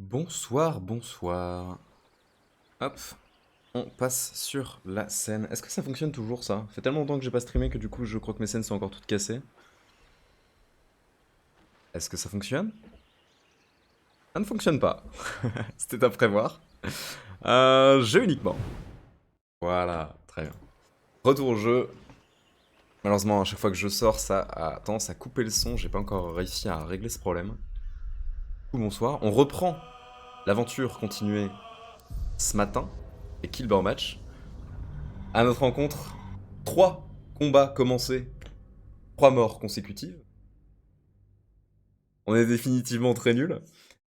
Bonsoir, bonsoir. Hop, on passe sur la scène. Est-ce que ça fonctionne toujours ça? Ça fait tellement longtemps que j'ai pas streamé que du coup je crois que mes scènes sont encore toutes cassées. Est-ce que ça fonctionne? Ça ne fonctionne pas. C'était à prévoir. Jeu uniquement. Voilà, très bien. Retour au jeu. Malheureusement, à chaque fois que je sors, ça a tendance à couper le son. J'ai pas encore réussi à régler ce problème. Bonsoir. On reprend l'aventure continuée ce matin et Killboard Match. À notre rencontre, 3 combats commencés, 3 morts consécutives. On est définitivement très nuls,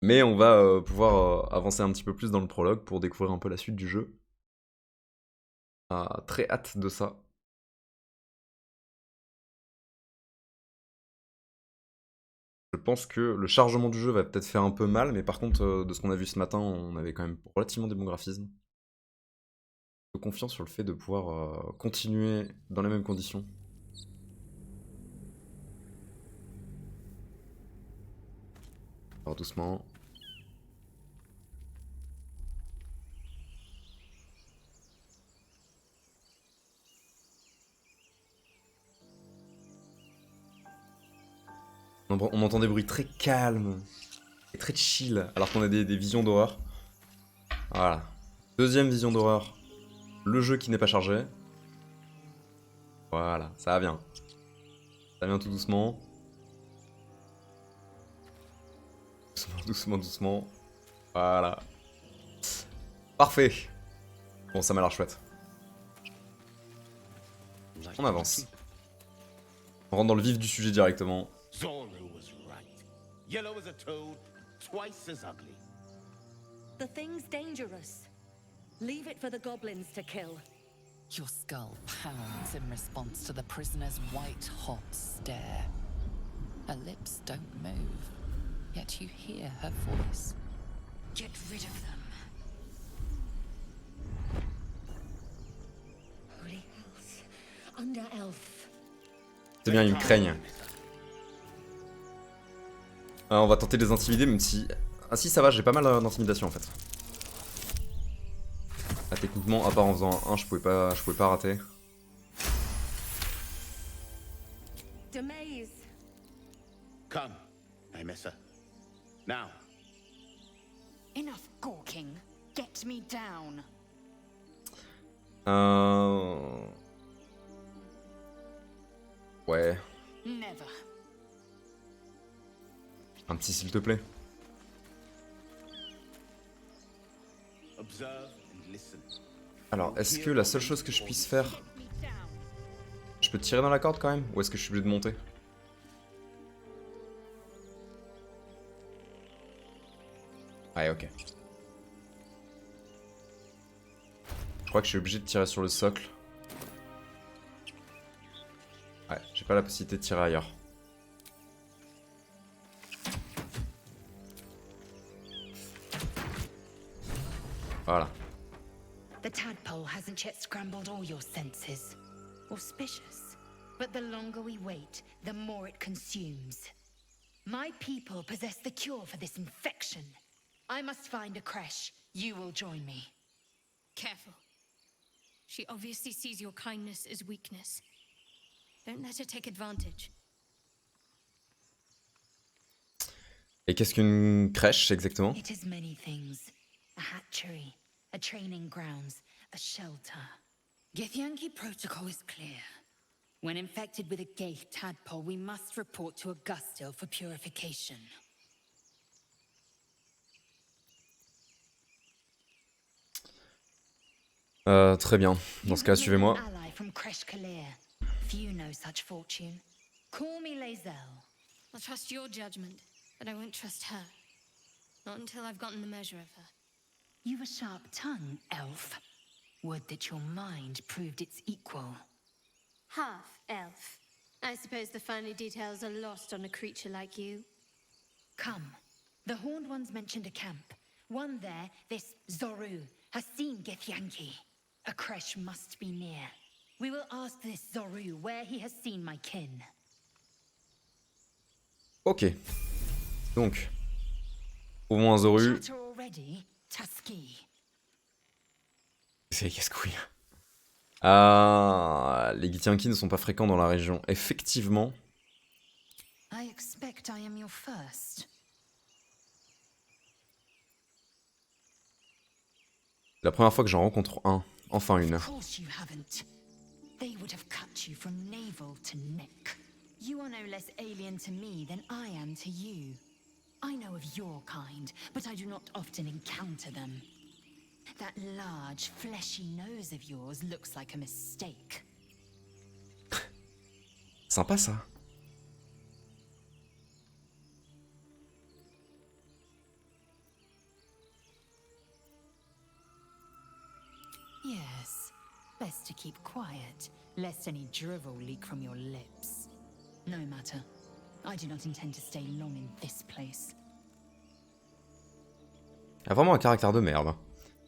mais on va pouvoir avancer un petit peu plus dans le prologue pour découvrir un peu la suite du jeu. Très hâte de ça. Je pense que le chargement du jeu va peut-être faire un peu mal, mais par contre, de ce qu'on a vu ce matin, on avait quand même relativement des bons graphismes. Je suis confiant sur le fait de pouvoir continuer dans les mêmes conditions. Alors doucement. On entend des bruits très calmes et très chill, alors qu'on a des visions d'horreur. Voilà. Deuxième vision d'horreur. Le jeu qui n'est pas chargé. Voilà, ça va bien. Ça vient tout doucement. Doucement, doucement, doucement. Voilà. Parfait. Bon, ça m'a l'air chouette. On avance. On rentre dans le vif du sujet directement. Zoru was right. Yellow as a toad, twice as ugly. The thing's dangerous. Leave it for the goblins to kill. Your skull pounds in response to the prisoner's white-hot stare. Her lips don't move, yet you hear her voice. Get rid of them. Holy hells. Under elf. C'est bien, ils me craignent. On va tenter de les intimider, même si... Ah si, ça va, j'ai pas mal d'intimidation en fait. Ah, techniquement, à part en faisant un 1, je pouvais pas rater. Demaze. Come, Aimessa. Now. Enough gawking. Get me down. Ouais. Never. Un petit s'il te plaît. Observe and listen. Alors, est-ce que la seule chose que je puisse faire... Get me down. Je peux tirer dans la corde quand même? Ou est-ce que je suis obligé de monter? Ouais, ok. Je crois que je suis obligé de tirer sur le socle. Ouais, j'ai pas la possibilité de tirer ailleurs. Voilà. The tadpole hasn't yet scrambled all your senses. Auspicious. But the longer we wait, the more it consumes. My people possess the cure for this infection. I must find a creche. You will join me. Careful. She obviously sees your kindness as weakness. Don't let her take advantage. Et qu'est-ce qu'une crèche exactement? It is many things. A hatchery, a training grounds, a shelter. Githyanki protocol is clear. When infected with a gay tadpole, we must report to Augustil for purification. Très bien. Dans ce cas, suivez-moi. Ally from Kresh Kalir. Few know such fortune. Call me Lae'zel. I'll trust your judgment, but I won't trust her. Not until I've gotten the measure of her. You've a sharp tongue, elf. Would that your mind proved its equal. Half elf. I suppose the finer details are lost on a creature like you. Come. The Horned Ones mentioned a camp. One there, this Zoru, has seen Githyanki. A creche must be near. We will ask this Zoru where he has seen my kin. Ok. Donc, trouvons un Zoru. Chatter ready to ski. C'est casse-couille. Ah, les Githyanki ne sont pas fréquents dans la région. Effectivement. I expect I am your first. La première fois que j'en rencontre un. Enfin une. Of course you haven't. They would have cut you from navel to neck. You are no less alien to me than I am to you. I know of your kind, but I do not often encounter them. That large, fleshy nose of yours looks like a mistake. Sympa ça. Yes, best to keep quiet, lest any drivel leak from your lips. No matter. I do not intend to stay long in this place. Il a vraiment un caractère de merde.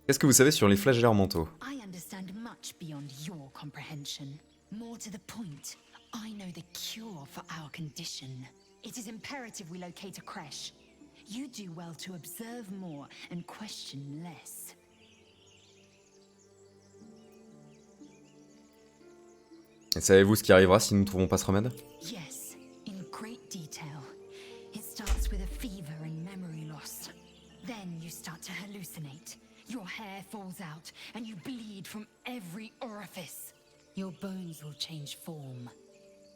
Qu'est-ce que vous savez sur les flagellaires mentaux? I understand much beyond your comprehension. More to the point, I know the cure for our condition. It is imperative we locate a creche. You do well to observe more and question less. Et savez-vous ce qui arrivera si nous ne trouvons pas ce remède? Yes, in great detail. It starts with a fever and memory loss. Then you start to hallucinate. Your hair falls out, and you bleed from every orifice. Your bones will change form.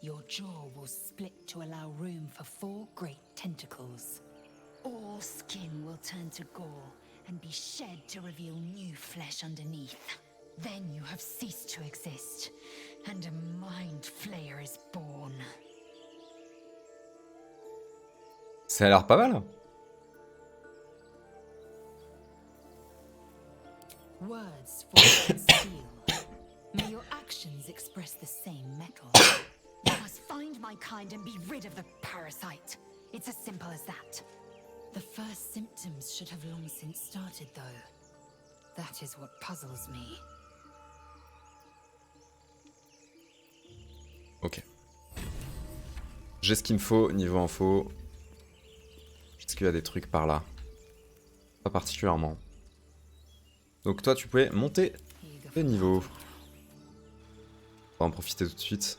Your jaw will split to allow room for 4 great tentacles. All skin will turn to gore and be shed to reveal new flesh underneath. Then you have ceased to exist, and a mind flayer is born. Ça a l'air pas mal. Words forge in steel. May your actions express the same metal. You must find my kind and be rid of the parasite. It's as simple as that. The first symptoms should have long since started, though. That is what puzzles me. Ok. J'ai ce qu'il me faut, niveau info. Est-ce qu'il y a des trucs par là? Pas particulièrement. Donc toi tu pouvais monter de niveau. On va en profiter tout de suite.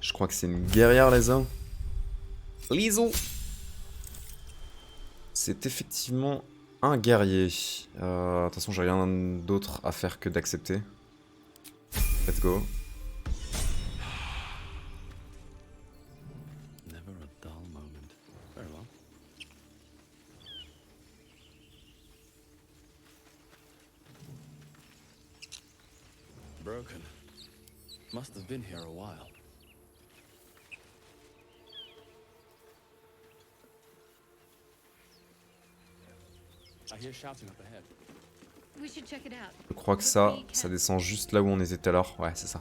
Je crois que c'est une guerrière les uns. Liso. C'est effectivement un guerrier. De toute façon j'ai rien d'autre à faire que d'accepter. Let's go. Never a dull moment. Very well. Broken. Must have been here a while. I hear shouting up ahead. We should check it out. Je crois que ça descend juste là où on était tout à l'heure. Ouais, c'est ça.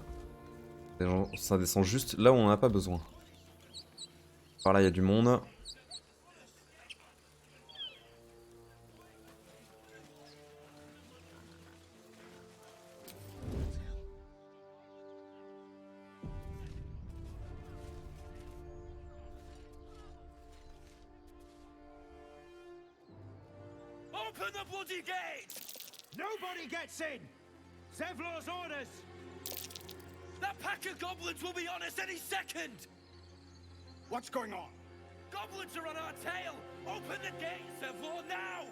Ça descend juste là où on n'a pas besoin. Par là, il y a du monde. Open the bloody gate! Nobody gets in! Zevlor's orders! That pack of goblins will be on us any second! What's going on? Goblins are on our tail! Open the gate, Zevlor, now!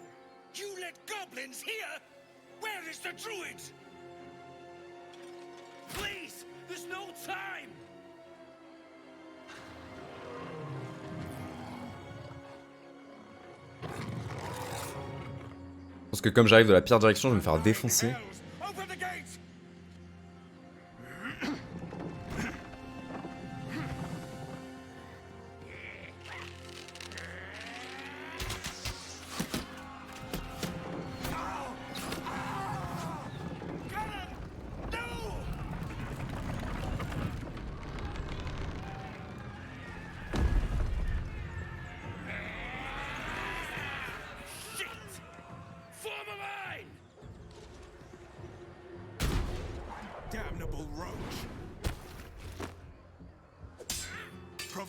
You let goblins here? Where is the druid? Please! There's no time! Parce que comme j'arrive de la pire direction, je vais me faire défoncer. Hells, open the gate! Shit! Form a line!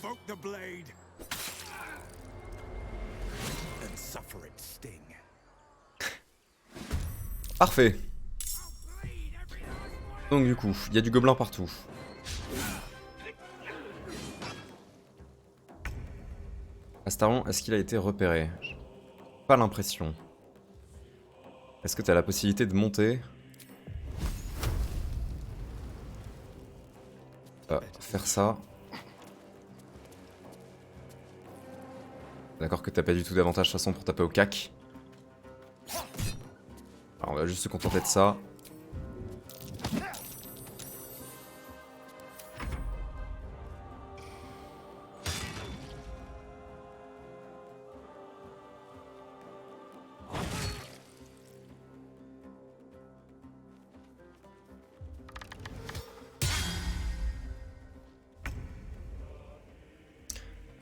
Provoke the blade. And suffer its sting. Parfait. Donc du coup, il y a du gobelin partout. Astarion, est-ce qu'il a été repéré? J'ai pas l'impression. Est-ce que tu as la possibilité de monter? Faire ça. D'accord que t'as pas du tout d'avantage de toute façon pour taper au cac. Alors on va juste se contenter de ça.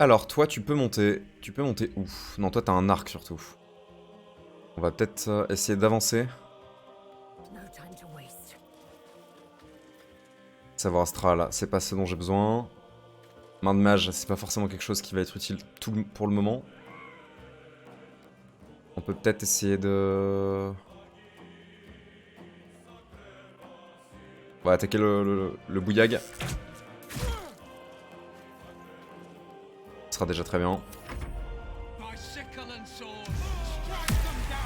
Alors toi tu peux monter où? Non toi t'as un arc surtout. On va peut-être essayer d'avancer. Savoir astral, c'est pas ce dont j'ai besoin. Main de mage, c'est pas forcément quelque chose qui va être utile pour le moment. On peut peut-être essayer de... On va attaquer le bouillag. Ce sera déjà très bien. My sickle and sword, strike them down!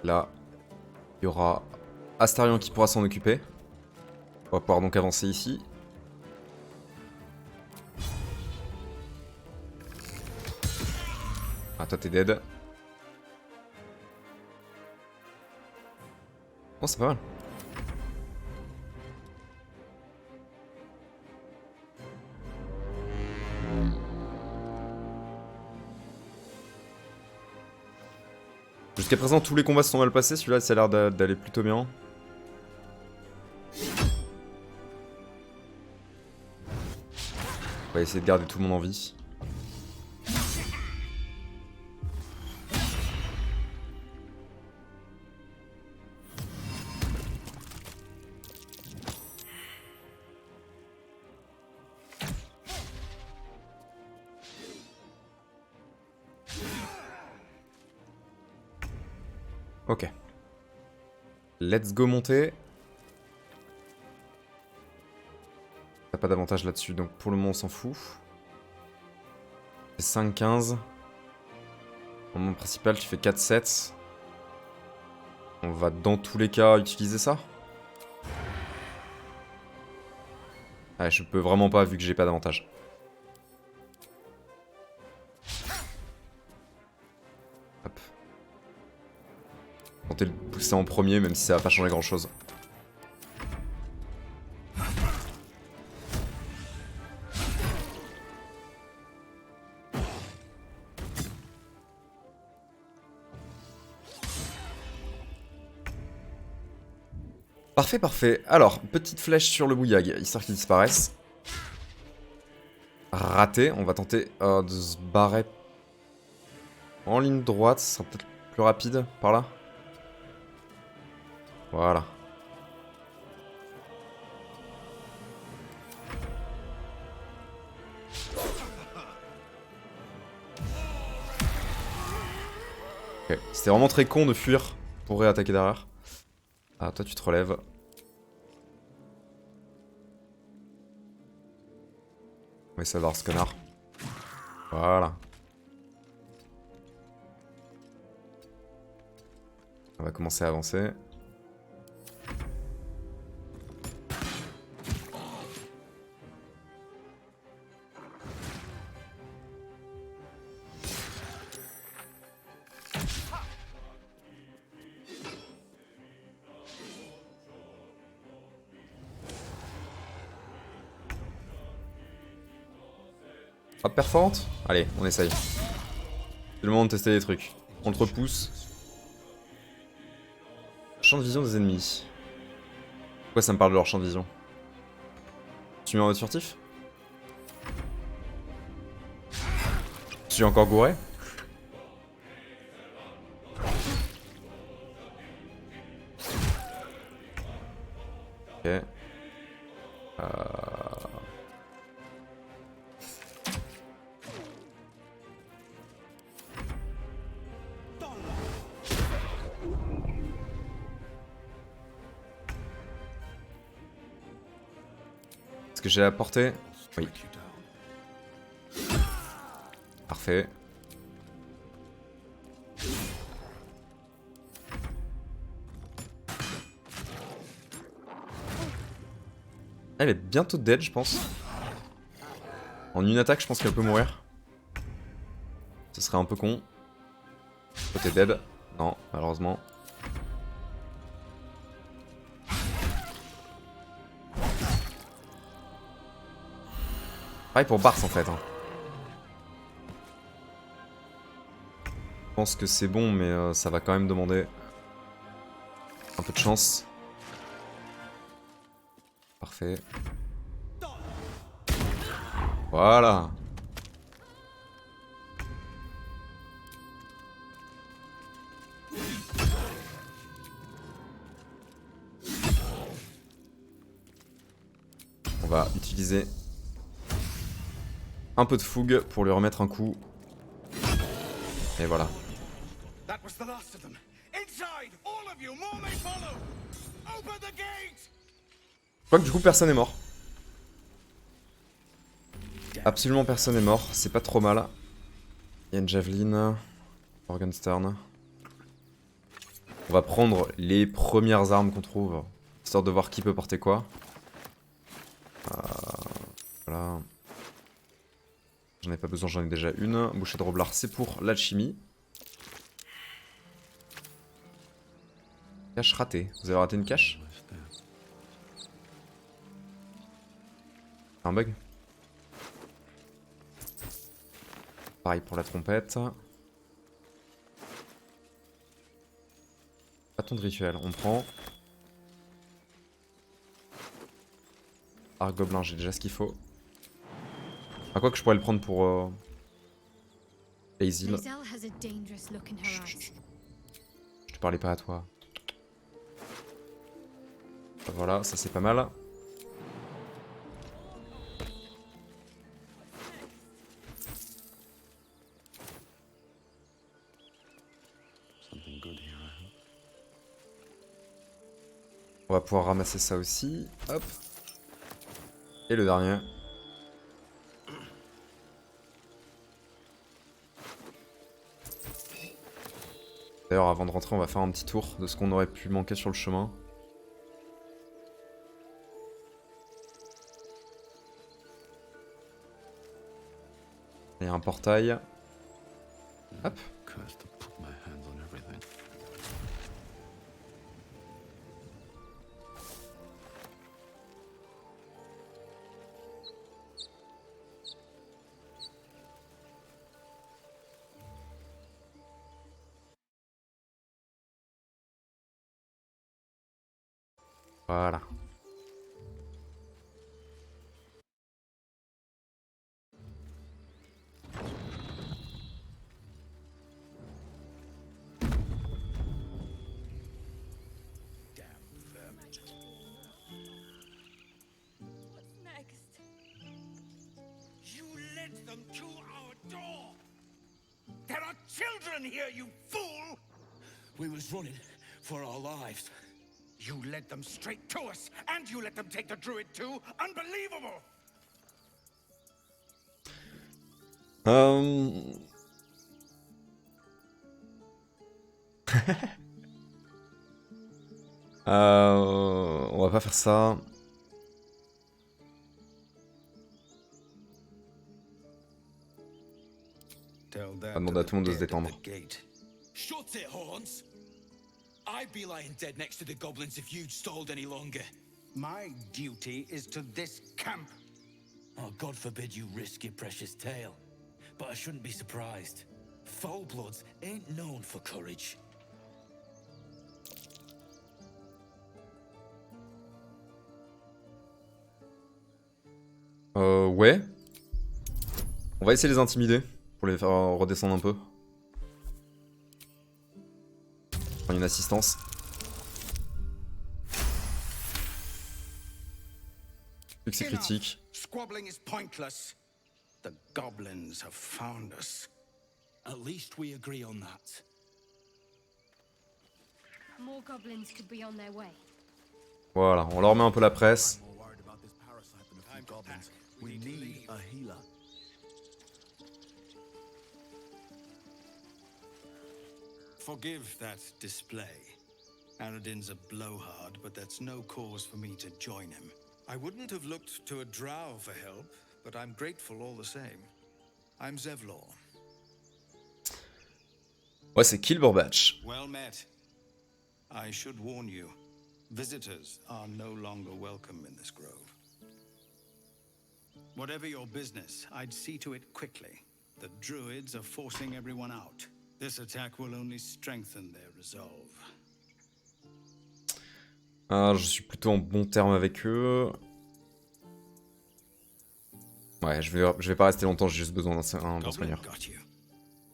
Là, il y aura Astarion qui pourra s'en occuper. On va pouvoir donc avancer ici. Ah, toi t'es dead. Oh, c'est pas mal. Jusqu'à présent, tous les combats se sont mal passés. Celui-là, ça a l'air d'aller plutôt bien. On va essayer de garder tout le monde en vie. Ok. Let's go monter. T'as pas d'avantage là-dessus, donc pour le moment on s'en fout. 5-15. En moment principal, tu fais 4-7. On va dans tous les cas utiliser ça. Ouais, je peux vraiment pas vu que j'ai pas d'avantage. Hop. Tenter de le pousser en premier, même si ça va pas changer grand chose. Parfait, parfait. Alors, petite flèche sur le bouillag, histoire qu'il disparaisse. Raté. On va tenter de se barrer en ligne droite. Ce sera peut-être plus rapide par là. Voilà. Ok. C'était vraiment très con de fuir pour réattaquer derrière. Ah, toi tu te relèves. On va essayer d'avoir ce connard. Voilà. On va commencer à avancer. Frappe perforante? Allez, on essaye. C'est le moment de tester des trucs. On le repousse. Champ de vision des ennemis. Pourquoi ça me parle de leur champ de vision? Tu mets en mode furtif? Je suis encore gouré? Est-ce que j'ai à portée? Oui. Parfait. Elle est bientôt dead, je pense. En une attaque, je pense qu'elle peut mourir. Ce serait un peu con. Toi, t'es dead. Non, malheureusement. Pareil pour Bars en fait. Hein. Je pense que c'est bon, mais ça va quand même demander un peu de chance. Parfait. Voilà. On va utiliser un peu de fougue pour lui remettre un coup. Et voilà. That was the last of them. Inside, all of you. More may follow. Open the gate. Je crois que du coup personne n'est mort. Absolument personne n'est mort, c'est pas trop mal. Il y a une javeline, Morgenstern. On va prendre les premières armes qu'on trouve, histoire de voir qui peut porter quoi. Voilà. J'en ai pas besoin, j'en ai déjà une. Bouchée de roblard, c'est pour l'alchimie. Cache ratée. Vous avez raté une cache? Un bug? Pareil pour la trompette. Bâton de rituel, on prend. Arc gobelin, j'ai déjà ce qu'il faut. À quoi que je pourrais le prendre pour Basil. Lae'zel has a dangerous look in her eyes. Je te parlais pas à toi. Voilà, ça c'est pas mal. On va pouvoir ramasser ça aussi. Hop. Et le dernier. D'ailleurs, avant de rentrer, on va faire un petit tour de ce qu'on aurait pu manquer sur le chemin. Il y a un portail. Hop. Voilà. Next. You led them to our door. There are children here, you fool! We was running for our lives. You led them straight to us, and you let them take the druid too? Unbelievable! On va pas faire ça. On va demander à tout le monde de se détendre. Shut it, Horns! I'd be lying dead next to the goblins if you'd stalled any longer. My duty is to this camp. Oh, God forbid you risk your precious tail. But I shouldn't be surprised. Foulbloods ain't known for courage. Ouais. On va essayer de les intimider pour les faire redescendre un peu. Prendre une assistance. Succès critique. Squabbling is pointless. The goblins have found us. At least we agree on that. More goblins could be on their way. Voilà, on leur met un peu la presse. Time to goblins. pack. We need to need leave. a healer. Forgive that display. Aradin's a blowhard, but that's no cause for me to join him. I wouldn't have looked to a drow for help, but I'm grateful all the same. I'm Zevlor. Ouais, c'est Kill Borbatch. Well met. I should warn you, visitors are no longer welcome in this grove. Whatever your business, I'd see to it quickly. The druids are forcing everyone out. This attack will only strengthen their resolve. Je suis plutôt en bon terme avec eux. Ouais, je vais pas rester longtemps, j'ai juste besoin d'un Goblin soigneur. got you.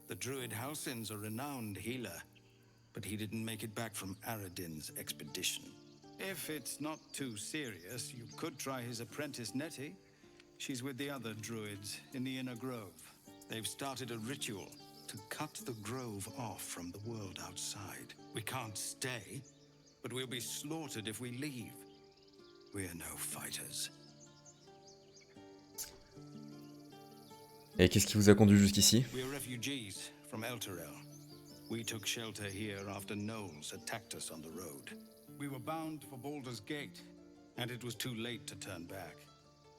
The druid Halsin's a renowned healer, but he didn't make it back from Aradin's expedition. If it's not too serious, you could try his apprentice Nettie. She's with the other druids in the inner grove. They've started a ritual to cut the grove off from the world outside. We can't stay, but we'll be slaughtered if we leave. We're no fighters. Et qu'est-ce qui vous a conduit jusqu'ici? We're refugees from Elturel. We took shelter here after Knowles attacked us on the road. We were bound for Baldur's Gate, and it was too late to turn back.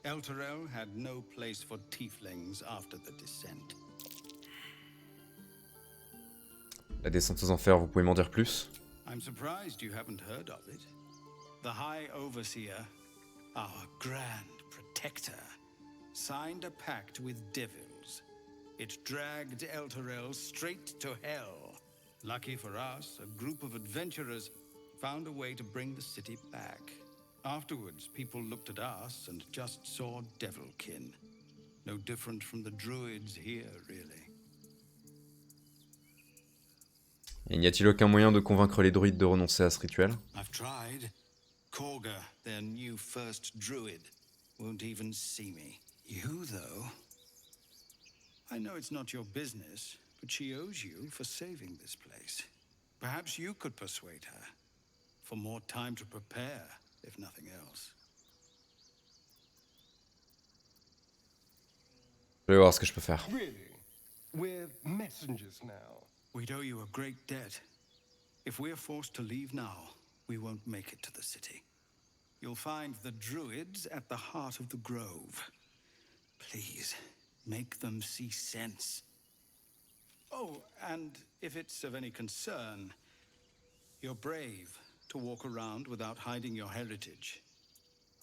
Elturel had no place for tieflings after the descent. La descente aux enfers, vous pouvez m'en dire plus? I'm surprised you haven't heard of it. The High Overseer, our grand protector, signed a pact with devils. It dragged Elturel straight to hell. Lucky for us, a group of adventurers found a way to bring the city back. Afterwards, people looked at us and just saw devilkin. No different from the druids here, really. Et n'y a-t-il aucun moyen de convaincre les druides de renoncer à ce rituel? I've tried. Korga, their new first druid, won't even see me. You, though? I know it's not your business, but she owes you for saving this place. Perhaps you could persuade her. For more time to prepare, if nothing else. Je vais voir ce que je peux faire. Really? We're messengers now. We'd owe you a great debt. If we're forced to leave now, we won't make it to the city. You'll find the druids at the heart of the grove. Please, make them see sense. Oh, and if it's of any concern, you're brave to walk around without hiding your heritage.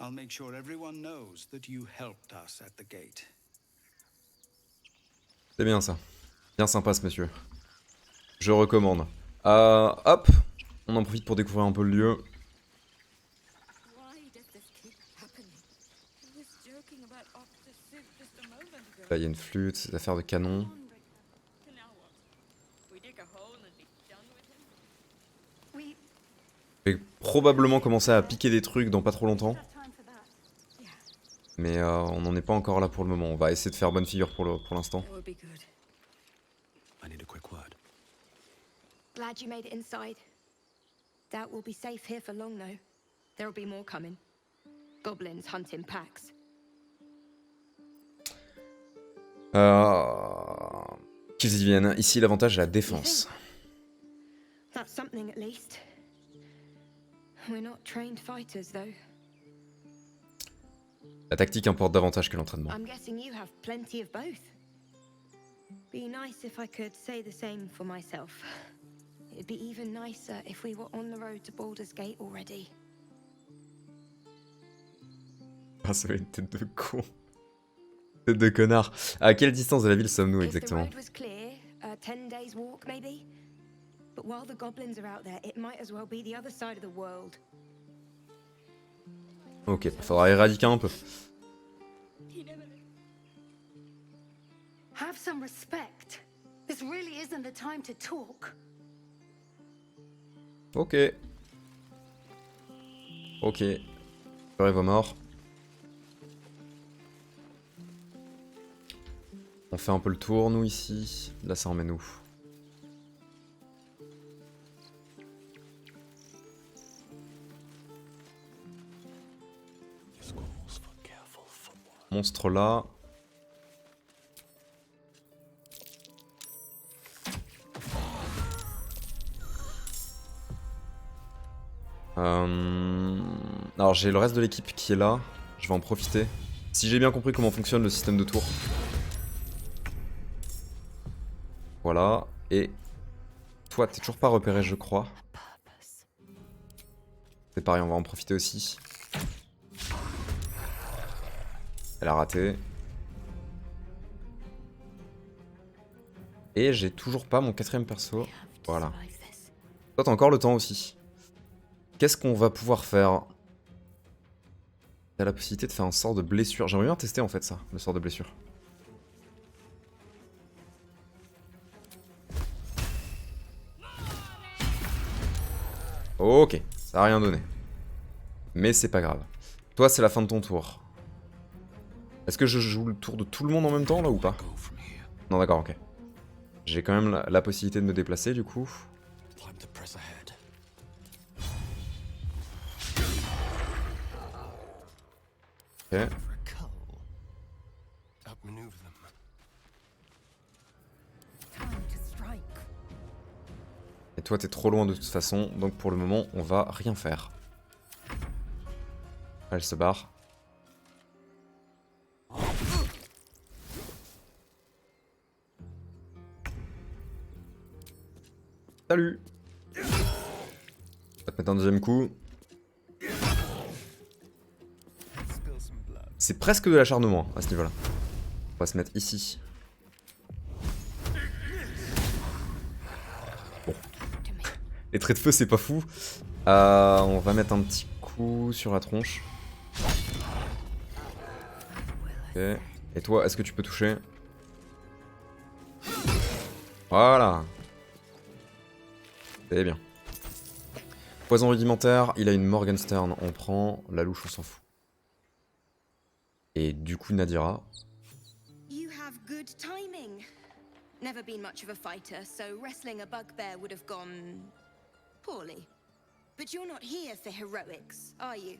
I'll make sure everyone knows that you helped us at the gate. C'est bien ça. Bien sympa ce monsieur. Je recommande. Hop, on en profite pour découvrir un peu le lieu. Why does this keep happening? He was joking about Octa's suit just a moment ago. Là il y a une flûte, des affaires de canon. So now what? We dig a hole and be done with him? We Je vais probablement commencer à piquer des trucs dans pas trop longtemps. time for that. Mais on n'en est pas encore là pour le moment. On va essayer de faire bonne figure pour l'instant. That would be good. I need a quick word. Glad you made it inside. Doubt we'll be safe here for long, though. There'll be more coming. Goblins hunt in packs. Qu'ils y viennent. Ici l'avantage est la défense. That's something at least. We're not trained fighters, though. La tactique importe davantage que l'entraînement. I'm guessing you have plenty of both. Be nice if I could say the same for myself. It'd be even nicer if we were on the road to Baldur's Gate already. Ah, ça va une tête de con. Tête de connard. À quelle distance de la ville sommes-nous If the exactement? road was clear, a 10 days walk maybe. But while the goblins are out there, it might as well be the other side of the world. Ok, faudra éradiquer un peu. Have some respect. This really isn't the time to talk. Ok. Ok. J'aurai vos morts. On fait un peu le tour, nous, ici. Là, ça emmène où? Scrolls for careful footsteps. monstre là. Alors j'ai le reste de l'équipe qui est là. Je vais en profiter. Si j'ai bien compris comment fonctionne le système de tour. Voilà. Et toi, t'es toujours pas repéré, je crois. C'est pareil, on va en profiter aussi. Elle a raté. Et j'ai toujours pas mon 4ème perso. Voilà. Toi, t'as encore le temps aussi. Qu'est-ce qu'on va pouvoir faire? T'as la possibilité de faire un sort de blessure. J'aimerais bien tester en fait ça, le sort de blessure. Ok, ça a rien donné. Mais c'est pas grave. Toi, c'est la fin de ton tour. Est-ce que je joue le tour de tout le monde en même temps là ou pas? Non, d'accord, ok. J'ai quand même la possibilité de me déplacer du coup. Ok. Et toi t'es trop loin de toute façon, donc pour le moment on va rien faire. Elle se barre. Salut. On va te mettre un deuxième coup. C'est presque de l'acharnement à ce niveau-là. On va se mettre ici. Bon. Les traits de feu, c'est pas fou. On va mettre un petit coup sur la tronche. Ok. Et toi, est-ce que tu peux toucher? Voilà. C'est bien. Poison rudimentaire, il a une Morgenstern, on prend. La louche, on s'en fout. Et du coup, Nadira. You have good timing. Never been much of a fighter, so wrestling a bugbear would have gone poorly. But you're not here for heroics, are you?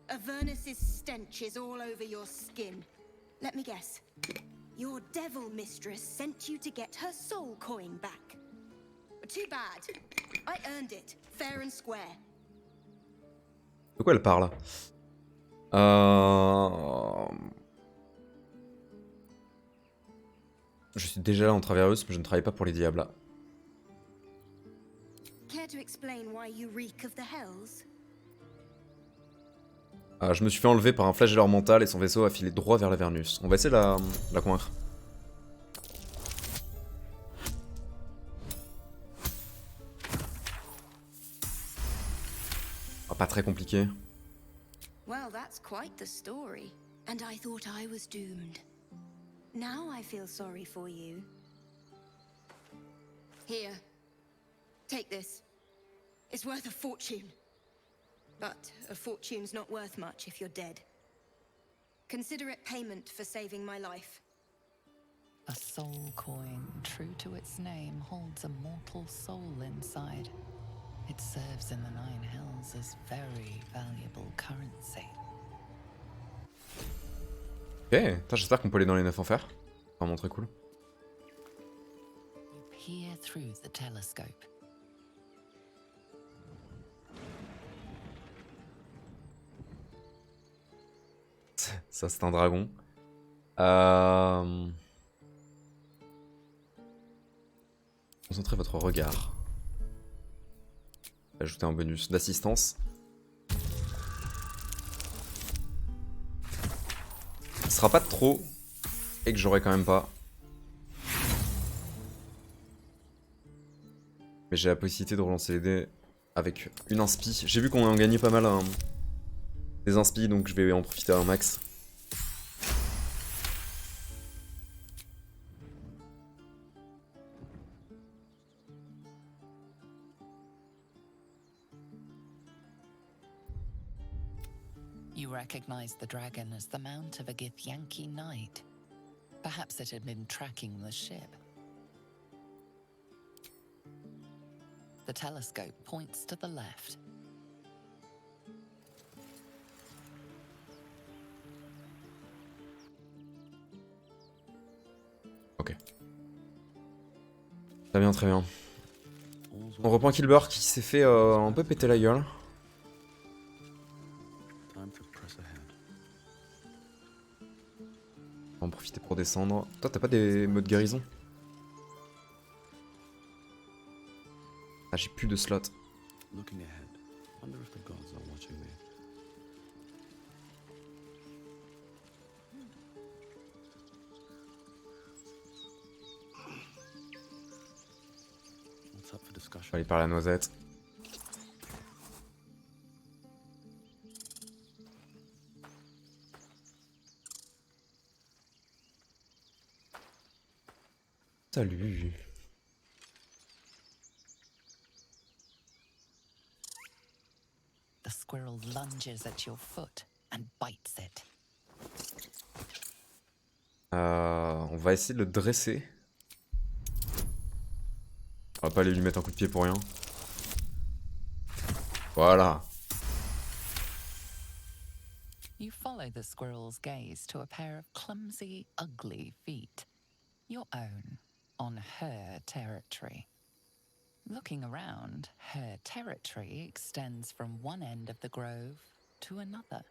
Avernus's stench is all over your skin. Let me guess. Your devil mistress sent you to get her soul coin back. Too bad. I earned it, fair and square. De quoi elle parle? Je suis déjà là en Traverus, mais je ne travaille pas pour les diables. Care to explain why you reek of the hells? Je me suis fait enlever par un flagelleur mental et son vaisseau a filé droit vers l'Avernus. On va essayer de la convaincre. Pas très compliqué. Well, that's quite the story. And I thought I was doomed. Now I feel sorry for you. Here. Take this. It's worth a fortune. But a fortune's not worth much if you're dead. Consider it payment for saving my life. A soul coin, true to its name, holds a mortal soul inside. It serves in the Nine Hells as very valuable currency. Ok, j'espère qu'on peut aller dans les 9 enfers. C'est vraiment très cool. You peer through the telescope. Ça, c'est un dragon. Concentrez votre regard. Ajouter un bonus d'assistance. Ce sera pas de trop. Et que j'aurai quand même pas. Mais j'ai la possibilité de relancer les dés avec une inspi. J'ai vu qu'on en gagnait pas mal des inspi, donc je vais en profiter à un max. You recognized the dragon as the mount of a Githyanki knight. Perhaps it had been tracking the ship. The telescope points to the left. Ok. Très bien, très bien. On reprend Kilber qui s'est fait un peu péter la gueule. On va en profiter pour descendre. Toi, t'as pas des modes guérison? Ah, j'ai plus de slots. Looking ahead, wonder if the gods are watching me. What's up for Je discussion? vais aller par la noisette. Salut. The squirrel lunges at your foot and bites it. On va essayer de le dresser. On va pas aller lui mettre un coup de pied pour rien. Voilà. You follow the squirrel's gaze to a pair of clumsy, ugly feet. Your own, on her territory. Looking around, her territory extends from one end of the grove to another.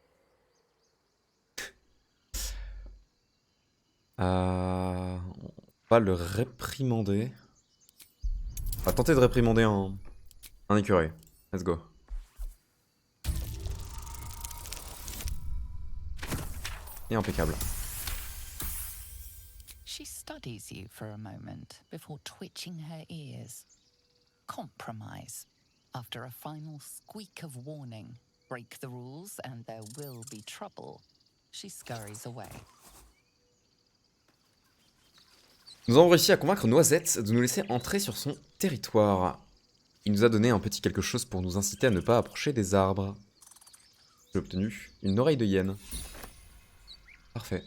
On va le réprimander. On va tenter de réprimander un écureuil. Let's go. Et impeccable. She studies you for a moment before twitching her ears. Compromise. After a final squeak of warning, break the rules and there will be trouble. She scurries away. Nous avons réussi à convaincre Noisette de nous laisser entrer sur son territoire. Il nous a donné un petit quelque chose pour nous inciter à ne pas approcher des arbres. J'ai obtenu une oreille de hyène. Parfait.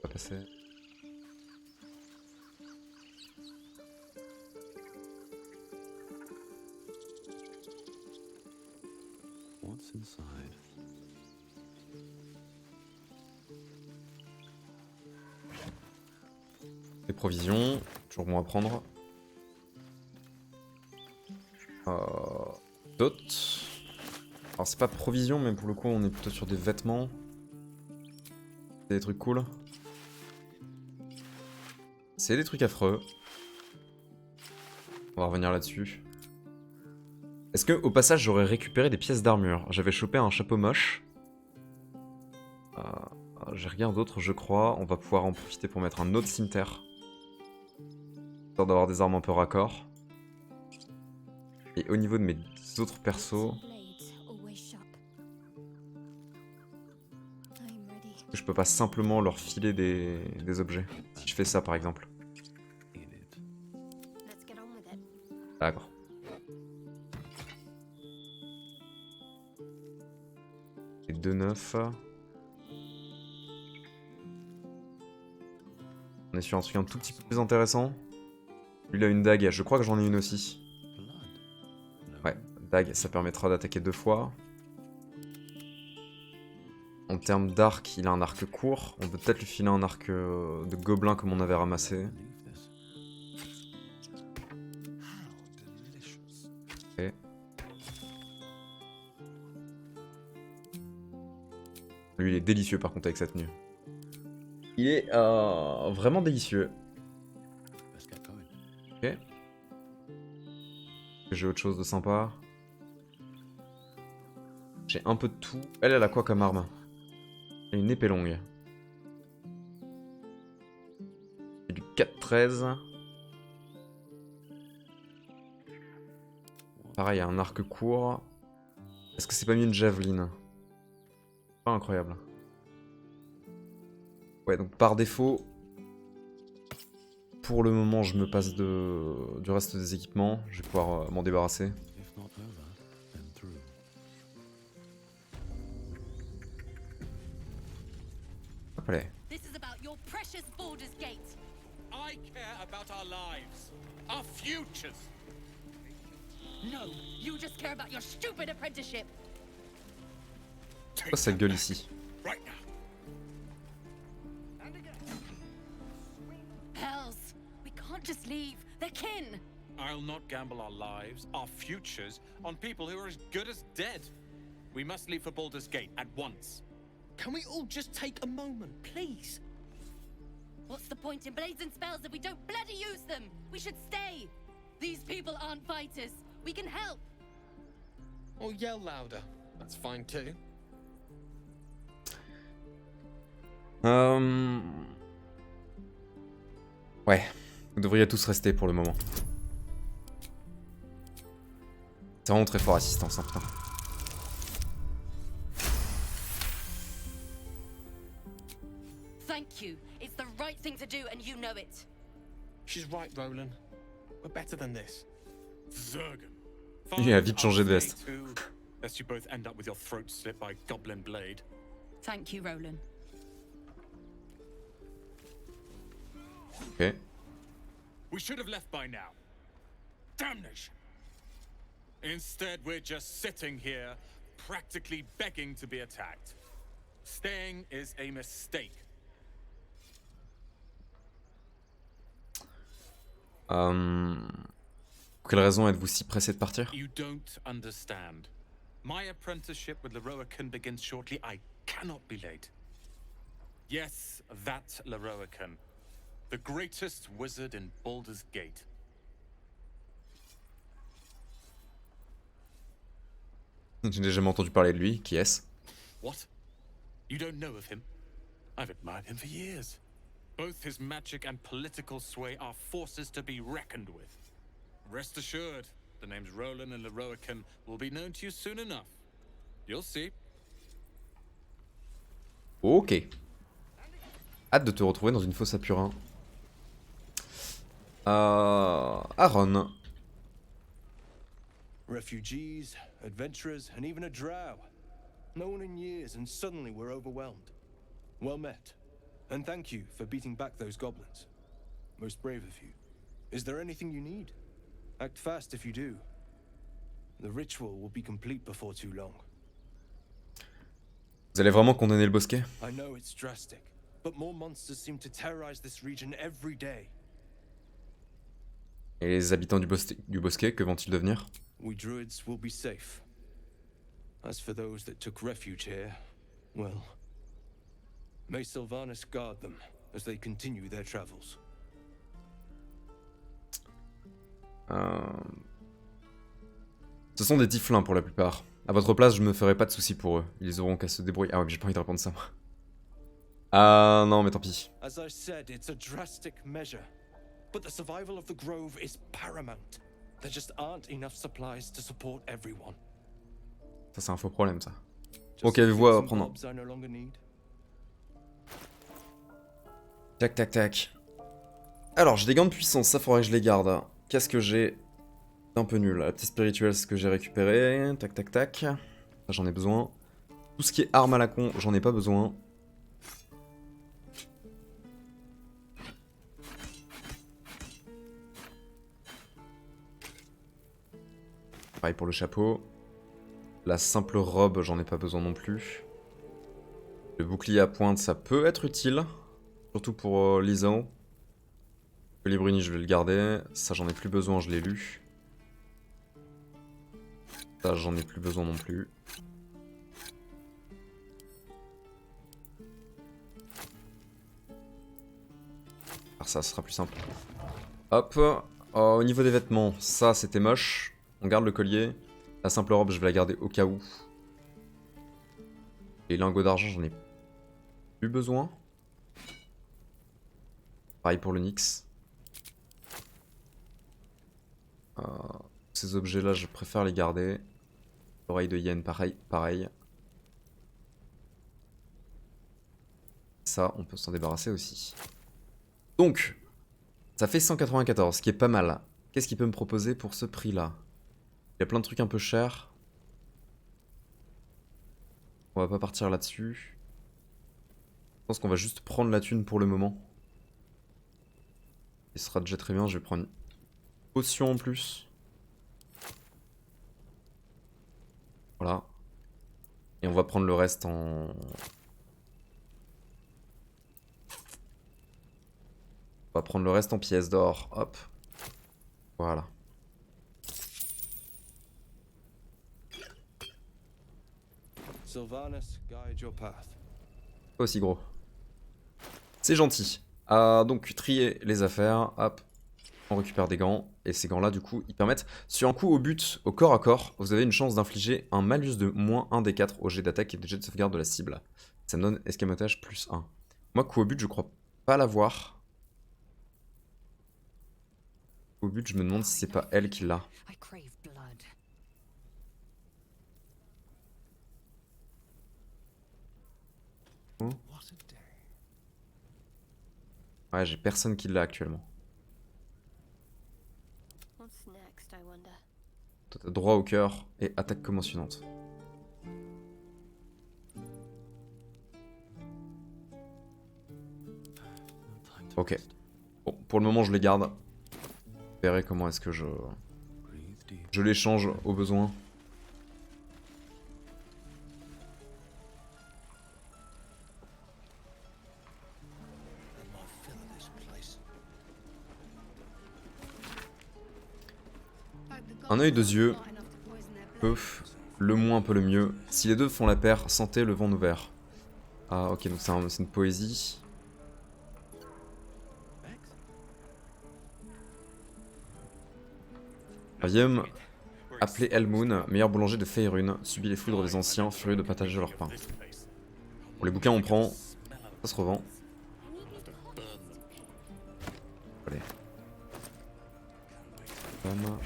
On va passer. What's inside? Les provisions, toujours bon à prendre. D'autres. Alors c'est pas provisions, mais pour le coup on est plutôt sur des vêtements. C'est des trucs cool. C'est des trucs affreux. On va revenir là-dessus. Est-ce que au passage j'aurais récupéré des pièces d'armure? J'avais chopé un chapeau moche. J'ai rien d'autre je crois. On va pouvoir en profiter pour mettre un autre cimetière. Histoire d'avoir des armes un peu raccord. Et au niveau de mes autres persos, je peux pas simplement leur filer des objets. Si je fais ça par exemple. D'accord. Et 2-9. On est sur un truc un tout petit peu plus intéressant. Lui il a une dague, je crois que j'en ai une aussi. Ouais, dague, ça permettra d'attaquer 2 fois. En termes d'arc, il a un arc court. On peut peut-être lui filer un arc de gobelin comme on avait ramassé. Ok. Lui il est délicieux par contre avec cette tenue. Il est vraiment délicieux. Ok. J'ai autre chose de sympa. J'ai un peu de tout. Elle a quoi comme arme? Elle a une épée longue. Et du 4-13. Pareil, un arc court. Est-ce que c'est pas mieux une javeline? Pas incroyable. Ouais, donc par défaut, pour le moment, je me passe du reste des équipements. Je vais pouvoir m'en débarrasser. Hop là. This is about your precious Baldur's Gate. I care about our lives, our futures. No, you just care about your stupid apprenticeship. Pourquoi cette gueule ici? Right now. can't just leave. They're kin. I'll not gamble our lives, our futures, on people who are as good as dead. We must leave for Baldur's Gate at once. Can we all just take a moment, please? What's the point in blades and spells if we don't bloody use them? We should stay. These people aren't fighters. We can help. Or yell louder. That's fine too. Ouais, vous devriez tous rester pour le moment. C'est vraiment très fort assistance, hein, putain. Thank you. It's the right thing to do, and you know it. She's right, Roland. We're better than this. Zergan. Il a vite changé de veste. Lest you both end up with your throats slit by goblin blade. Thank you, Roland. Ok. We should have left by now. Damnation. Instead, we're just sitting here, practically begging to be attacked. Staying is a mistake. Pour quelle raison êtes-vous si pressé de partir? You don't understand. My apprenticeship with Leroican begins shortly. I cannot be late. Yes, that Leroican. The greatest wizard in Baldur's Gate. Je n'ai jamais entendu parler de lui. Qui est-ce? What? You don't know of him? I've admired him for years. Both his magic and political sway are forces to be reckoned with. Rest assured, the names Roland and Leroican will be known to you soon enough. You'll see. Ok. Hâte de te retrouver dans une fosse à purin. Aaron. Refugees, adventurers, and even a drow. No one in years, and suddenly we're overwhelmed. Well met. And thank you for beating back those goblins. Most brave of you. Is there anything you need? Act fast if you do. The ritual will be complete before too long. Vous allez vraiment condamner le bosquet? I know it's drastic, but more monsters seem to terrorize this region every day. Et les habitants du bosquet, que vont-ils devenir? We druids will be safe. As for those that took refuge here, well, may Sylvanas guard them as they continue their travels. Ce sont des tieflins pour la plupart. À votre place, je me ferai pas de soucis pour eux. Ils auront qu'à se débrouiller. Ah ouais, mais j'ai pas envie de répondre ça, moi. Ah non, mais tant pis. As I said, it's a drastic measure. But the survival of the grove is paramount. There just aren't enough supplies to support everyone. Ça, c'est un faux problème, ça. Ok, vous à prendre. Tac, tac, tac. Alors, j'ai des gants de puissance, ça faudrait que je les garde. Qu'est-ce que j'ai d'un peu nul? La petite spirituelle, c'est ce que j'ai récupéré. Tac, tac, tac. Ça, j'en ai besoin. Tout ce qui est arme à la con, j'en ai pas besoin. Pareil pour le chapeau. La simple robe, j'en ai pas besoin non plus. Le bouclier à pointe, ça peut être utile. Surtout pour l'ISO. Le Bruni, je vais le garder. Ça, j'en ai plus besoin, je l'ai lu. Ça, j'en ai plus besoin non plus. Alors ça sera plus simple. Hop. Au niveau des vêtements, ça, c'était moche. On garde le collier. La simple robe, je vais la garder au cas où. Les lingots d'argent, j'en ai plus besoin. Pareil pour le Nyx. Ces objets-là, je préfère les garder. L'oreille de hyène, pareil. Ça, on peut s'en débarrasser aussi. Donc, ça fait 194, ce qui est pas mal. Qu'est-ce qu'il peut me proposer pour ce prix-là? Il y a plein de trucs un peu chers. On va pas partir là-dessus. Je pense qu'on va juste prendre la thune pour le moment. Et ce sera déjà très bien, je vais prendre une potion en plus. Voilà. Et on va prendre le reste en... On va prendre le reste en pièces d'or. Hop. Voilà. Sylvanas, guide your path. Pas aussi gros. C'est gentil. Donc trier les affaires. Hop. On récupère des gants. Et ces gants-là, du coup, ils permettent... Sur un coup au but, au corps à corps, vous avez une chance d'infliger un malus de moins 1 des 4 au jet d'attaque et de jet de sauvegarde de la cible. Ça me donne escamotage plus 1. Moi, coup au but, je crois pas l'avoir. Au but, je me demande si c'est pas elle qui l'a. Oh. Ouais, j'ai personne qui l'a actuellement. Toi, t'as droit au cœur et attaque commotionnante. Ok. Bon, pour le moment, je les garde. Je verrai comment est-ce que je les change au besoin. Un œil, deux yeux. Peu. Le moins peut le mieux. Si les deux font la paire, sentez le vent ouvert. Ah ok, donc c'est une poésie. Ayem, appelé Elmoon, meilleur boulanger de Faerun, subit les foudres des anciens, furieux de partager leur pain. Pour les bouquins, on prend. Ça se revend. Allez. Bam.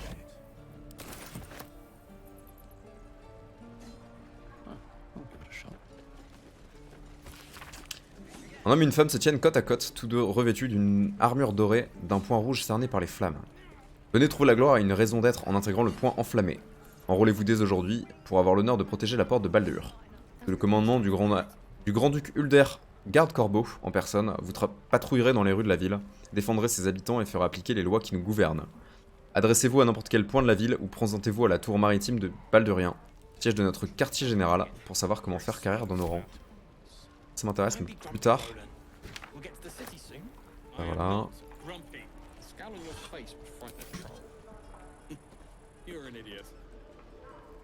Un homme et une femme se tiennent côte à côte, tous deux revêtus d'une armure dorée, d'un point rouge cerné par les flammes. Venez trouver la gloire et une raison d'être en intégrant le point enflammé. Enrôlez-vous dès aujourd'hui pour avoir l'honneur de protéger la porte de Baldur. Sous le commandement du grand-duc Ulder, garde-corbeau en personne, vous patrouillerez dans les rues de la ville, défendrez ses habitants et ferez appliquer les lois qui nous gouvernent. Adressez-vous à n'importe quel point de la ville ou présentez-vous à la tour maritime de Baldurien, siège de notre quartier général, pour savoir comment faire carrière dans nos rangs. Ça m'intéresse, mais plus tard. Voilà. You're an idiot.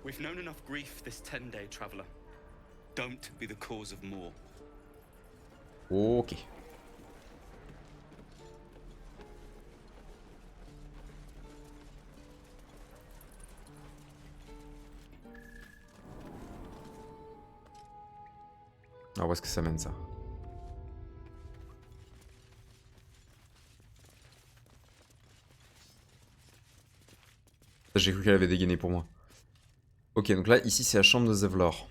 We've known enough grief this 10-day traveler. Don't be the cause of more. Ok. Alors où est-ce que ça mène ça? J'ai cru qu'elle avait dégainé pour moi. Ok, donc là, ici, c'est la chambre de Zevlor.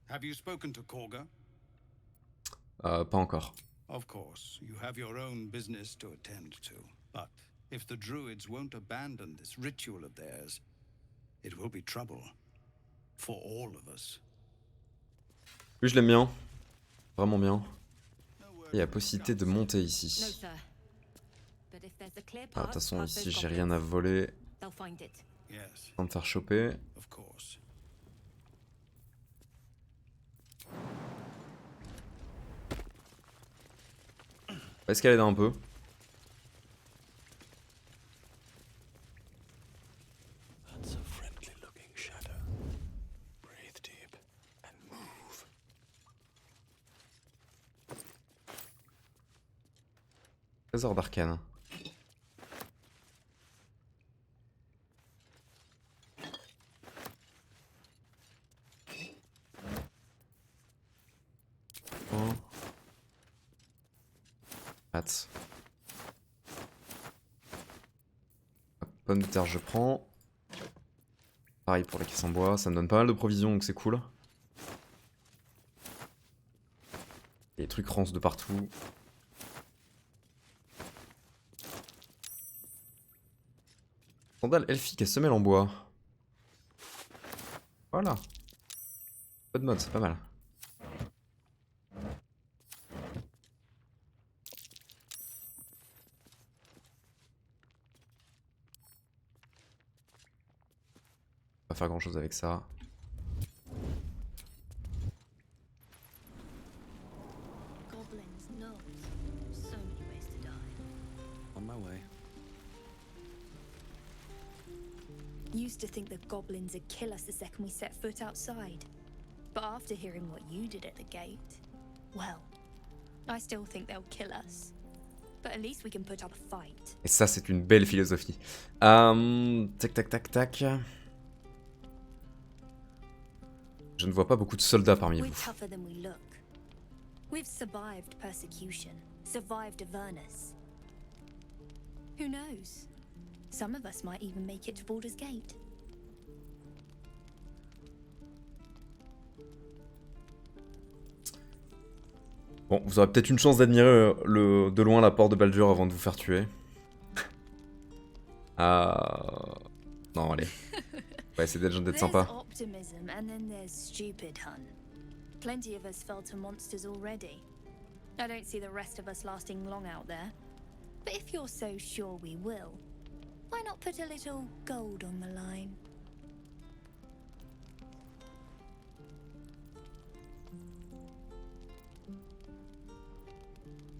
Have you spoken to Korga? Pas encore. Of course, you have your own business to attend to. But if the druids won't abandon this ritual of theirs, it will be trouble for all of us. Lui, je l'aime bien. Vraiment bien. Il y a possibilité de monter ici. Ah, de toute façon, ici, j'ai rien à voler. Sans me faire choper. On va escalader un peu. Trésor d'arcane. Hâte. Pomme de terre, je prends. Pareil pour la caisse en bois, ça me donne pas mal de provisions donc c'est cool. Il y a des trucs rances de partout. Sandale elfique à semelle en bois. Voilà. Pas de mode, c'est pas mal. Pas faire grand chose avec ça. used to think the goblins would kill us the second we set foot outside. But after hearing what you did at the gate, well, I still think they'll kill us. But at least we can put up a fight. Et ça, c'est une belle philosophie. Tac, tac, tac, tac. Je ne vois pas beaucoup de soldats parmi We're vous. tougher than we look. We've survived persecution, survived Avernus. Who knows? Some of us might even make it to Baldur's Gate. Bon, vous aurez peut-être une chance d'admirer de loin la porte de Baldur avant de vous faire tuer. Non, allez. On va essayer d'être sympa. There's optimism and then there's stupid, hun. Plenty of us fell to monsters already. I don't see the rest of us lasting long out there. But if you're so sure we will, why not put a little gold on the line?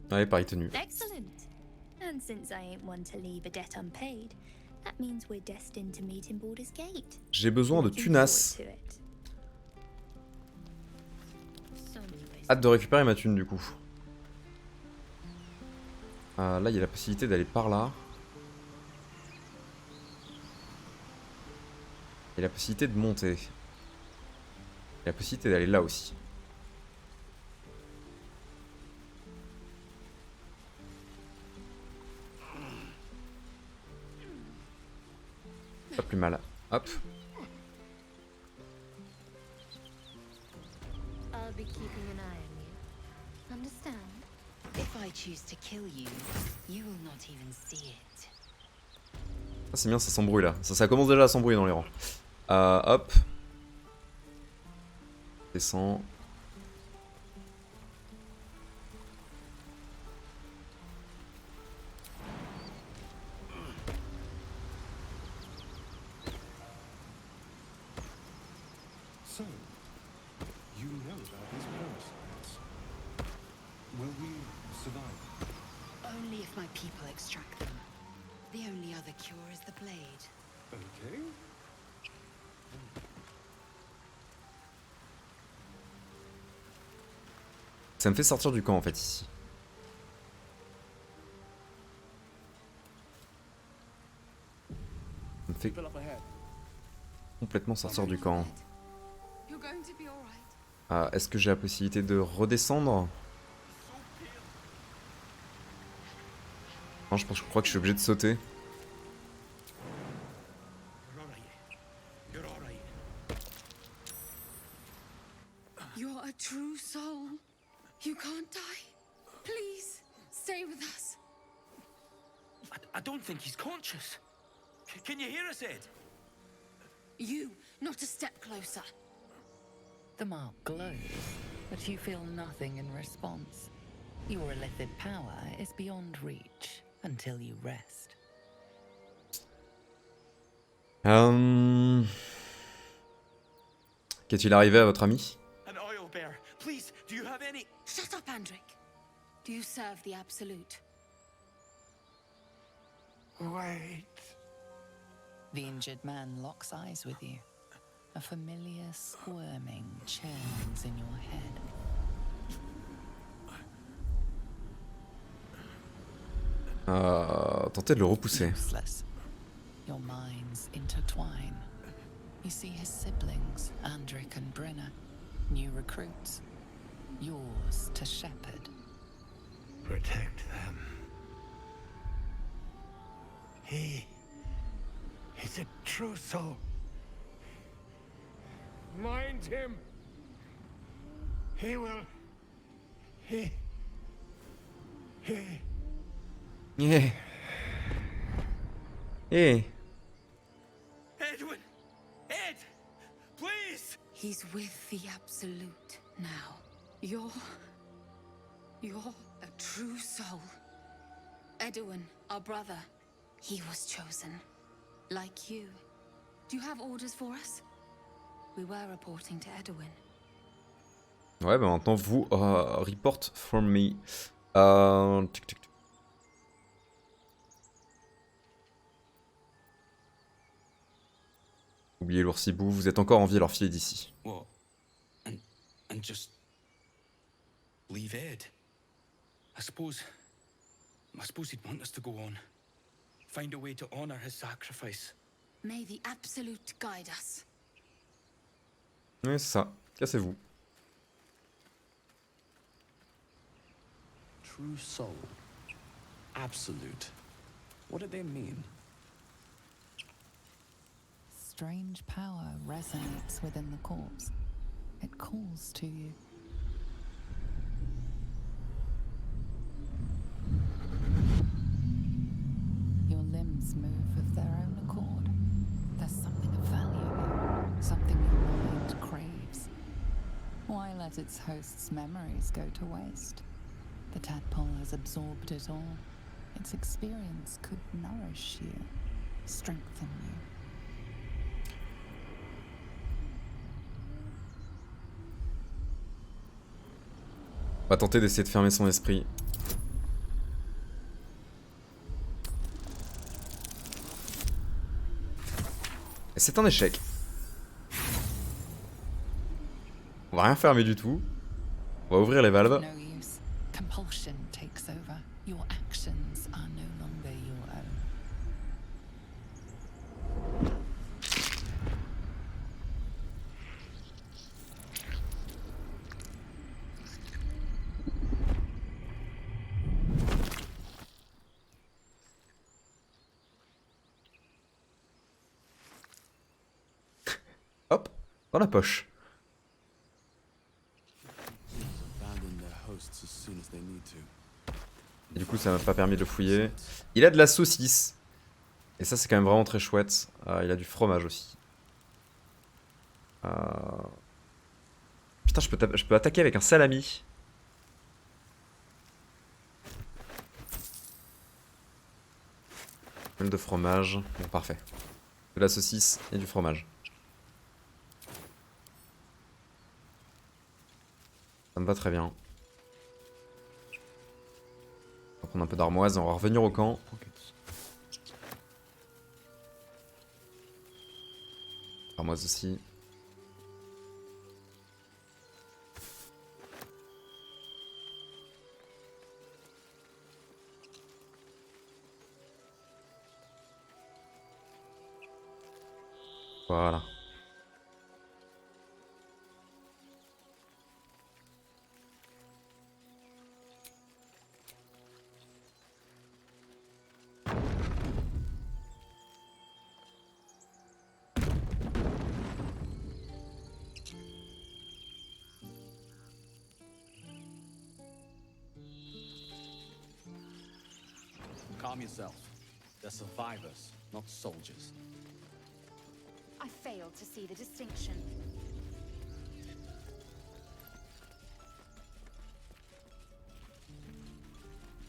Allez, pari tenu. Excellent. And since I ain't one to leave a debt unpaid, that means we're destined to meet in Baldur's Gate. J'ai besoin de tunas. Hâte de récupérer ma thune du coup. Là, il y a la possibilité d'aller par là. Et la possibilité de monter. Et la possibilité d'aller là aussi. Pas plus mal. Hop. I'll be keeping an eye on you. Understand? If I choose to kill you, you will not even see it. Ah, c'est bien, ça s'embrouille là. Ça commence déjà à s'embrouiller dans les rangs. Hop. Descends. So, you know about these parasites. Will we survive? Only if my people extract them. The only other cure is the blade. Okay. Ça me fait sortir du camp en fait ici. Ça me fait complètement sortir du camp. Est-ce que j'ai la possibilité de redescendre? Non, je crois que je suis obligé de sauter. You're a true soul. You can't die. Please, stay with us. I don't think he's conscious. Can you hear us, Ed? You, not a step closer. The mark glows, but you feel nothing in response. Your illithid power is beyond reach until you rest. Qu'est-il arrivé à votre ami? An oil bear. Please, do you have any... Shut up, Andric. Do you serve the Absolute? Wait. The injured man locks eyes with you. A familiar squirming churns in your head. Tentez de le repousser. Useless. Your minds intertwine. You see his siblings, Andric and Brenna, new recruits. Yours to shepherd. Protect them. He is a true soul. Mind him. He will. He. Yeah. Hey. Edwin! Ed! Please! He's with the Absolute now. You're a true soul. Edwin, our brother, he was chosen. Like you. Do you have orders for us? We were reporting to Edwin. Ouais, bah maintenant vous report from me. Tic, tic, tic. Oubliez l'oursibou, vous êtes encore en vie, alors filez d'ici. What? And just leave Ed? I suppose he'd want us to go on. Find a way to honor his sacrifice. May the Absolute guide us. Ouais, c'est ça. Cassez-vous. True soul. Absolute. What do they mean? Strange power resonates within the corpse. It calls to you. Your limbs move of their own accord. There's something of value here, something your mind craves. Why let its host's memories go to waste? The tadpole has absorbed it all. Its experience could nourish you, strengthen you. On va tenter d'essayer de fermer son esprit. Et c'est un échec. On va rien fermer du tout. On va ouvrir les valves. No use. Compulsion takes over. Your actions are no longer your own. Hop, dans la poche. Abandon their hosts as soon as they need to. Et du coup, ça m'a pas permis de le fouiller. Il a de la saucisse. Et ça, c'est quand même vraiment très chouette. Il a du fromage aussi. Putain, je peux attaquer avec un salami. Même de fromage. Bon, parfait. De la saucisse et du fromage. Ça me va très bien. On va prendre un peu d'armoise et on va revenir au camp. Armoise aussi. Voilà. Calm yourself. They're survivors, not soldiers. I fail to see the distinction.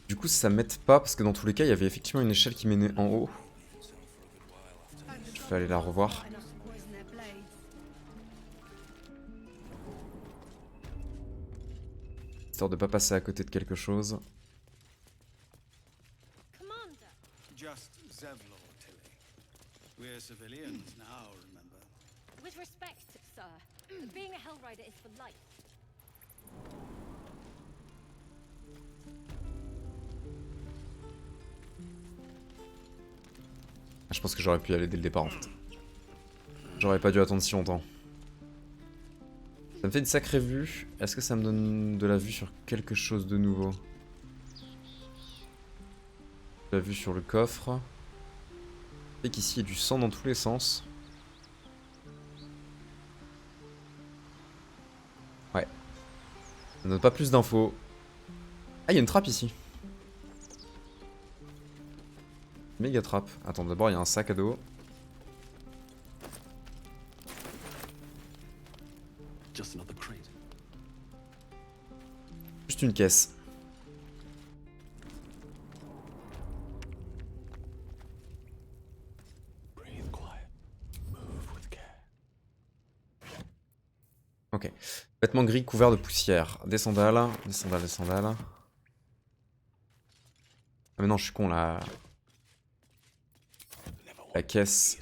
Du coup, ça m'aide pas parce que dans tous les cas, il y avait effectivement une échelle qui menait en haut. Je vais aller la revoir. Histoire de pas passer à côté de quelque chose. Just Zevlor, Tilly. We're civilians now, remember? With respect, sir, being a Hellrider is for life. Je pense que j'aurais pu y aller dès le départ en fait. J'aurais pas dû attendre si longtemps. Ça me fait une sacrée vue. Est-ce que ça me donne de la vue sur quelque chose de nouveau? La vue sur le coffre. Et qu'ici il y a du sang dans tous les sens. Ouais. Ça ne donne pas plus d'infos. Ah, il y a une trappe ici. Méga trappe. Attends, d'abord il y a un sac à dos. Juste une caisse. Ok. Vêtements gris couverts de poussière. Des sandales. Des sandales, des sandales. Ah mais non, je suis con là. La caisse.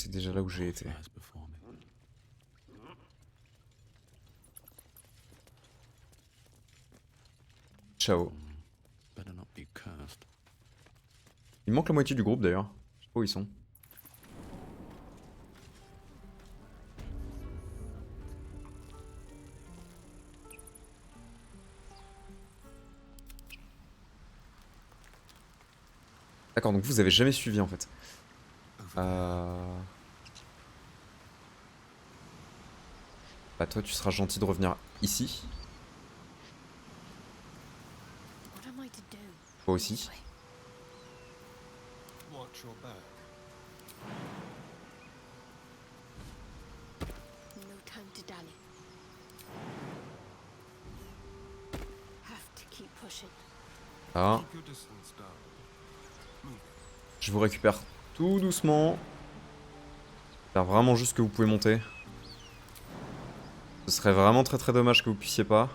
c'est déjà là où j'ai été. Ciao. Il manque la moitié du groupe d'ailleurs. Je sais pas où ils sont. D'accord, donc vous avez jamais suivi en fait. Bah toi tu seras gentil de revenir ici. Toi aussi. Watch your back. No time to dally. Have to keep pushing. Ah. Keep your distance down. Je vous récupère tout doucement. Faire vraiment juste que vous pouvez monter. Ce serait vraiment très très dommage que vous puissiez pas.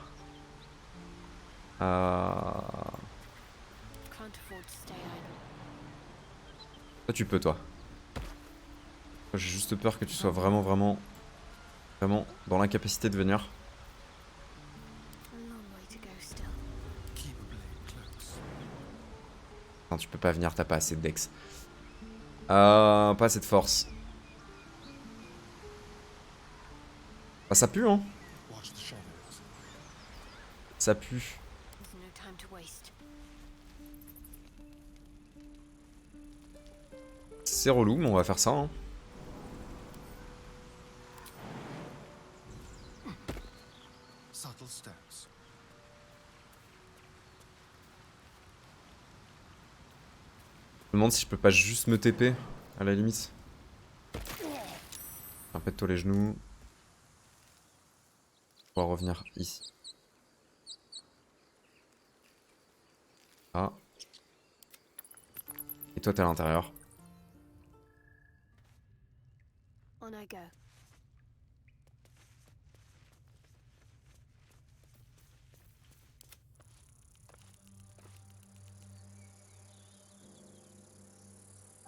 Toi tu peux toi. J'ai juste peur que tu sois vraiment dans l'incapacité de venir. Non, tu peux pas venir, t'as pas assez de dex. Pas assez de force. Ah, ça pue, hein. Ça pue. C'est relou, mais on va faire ça, hein. Subtle steps. Je me demande si je peux pas juste me TP, à la limite. Pète-toi les genoux. On va revenir ici. Ah. Et toi t'es à l'intérieur. On I go.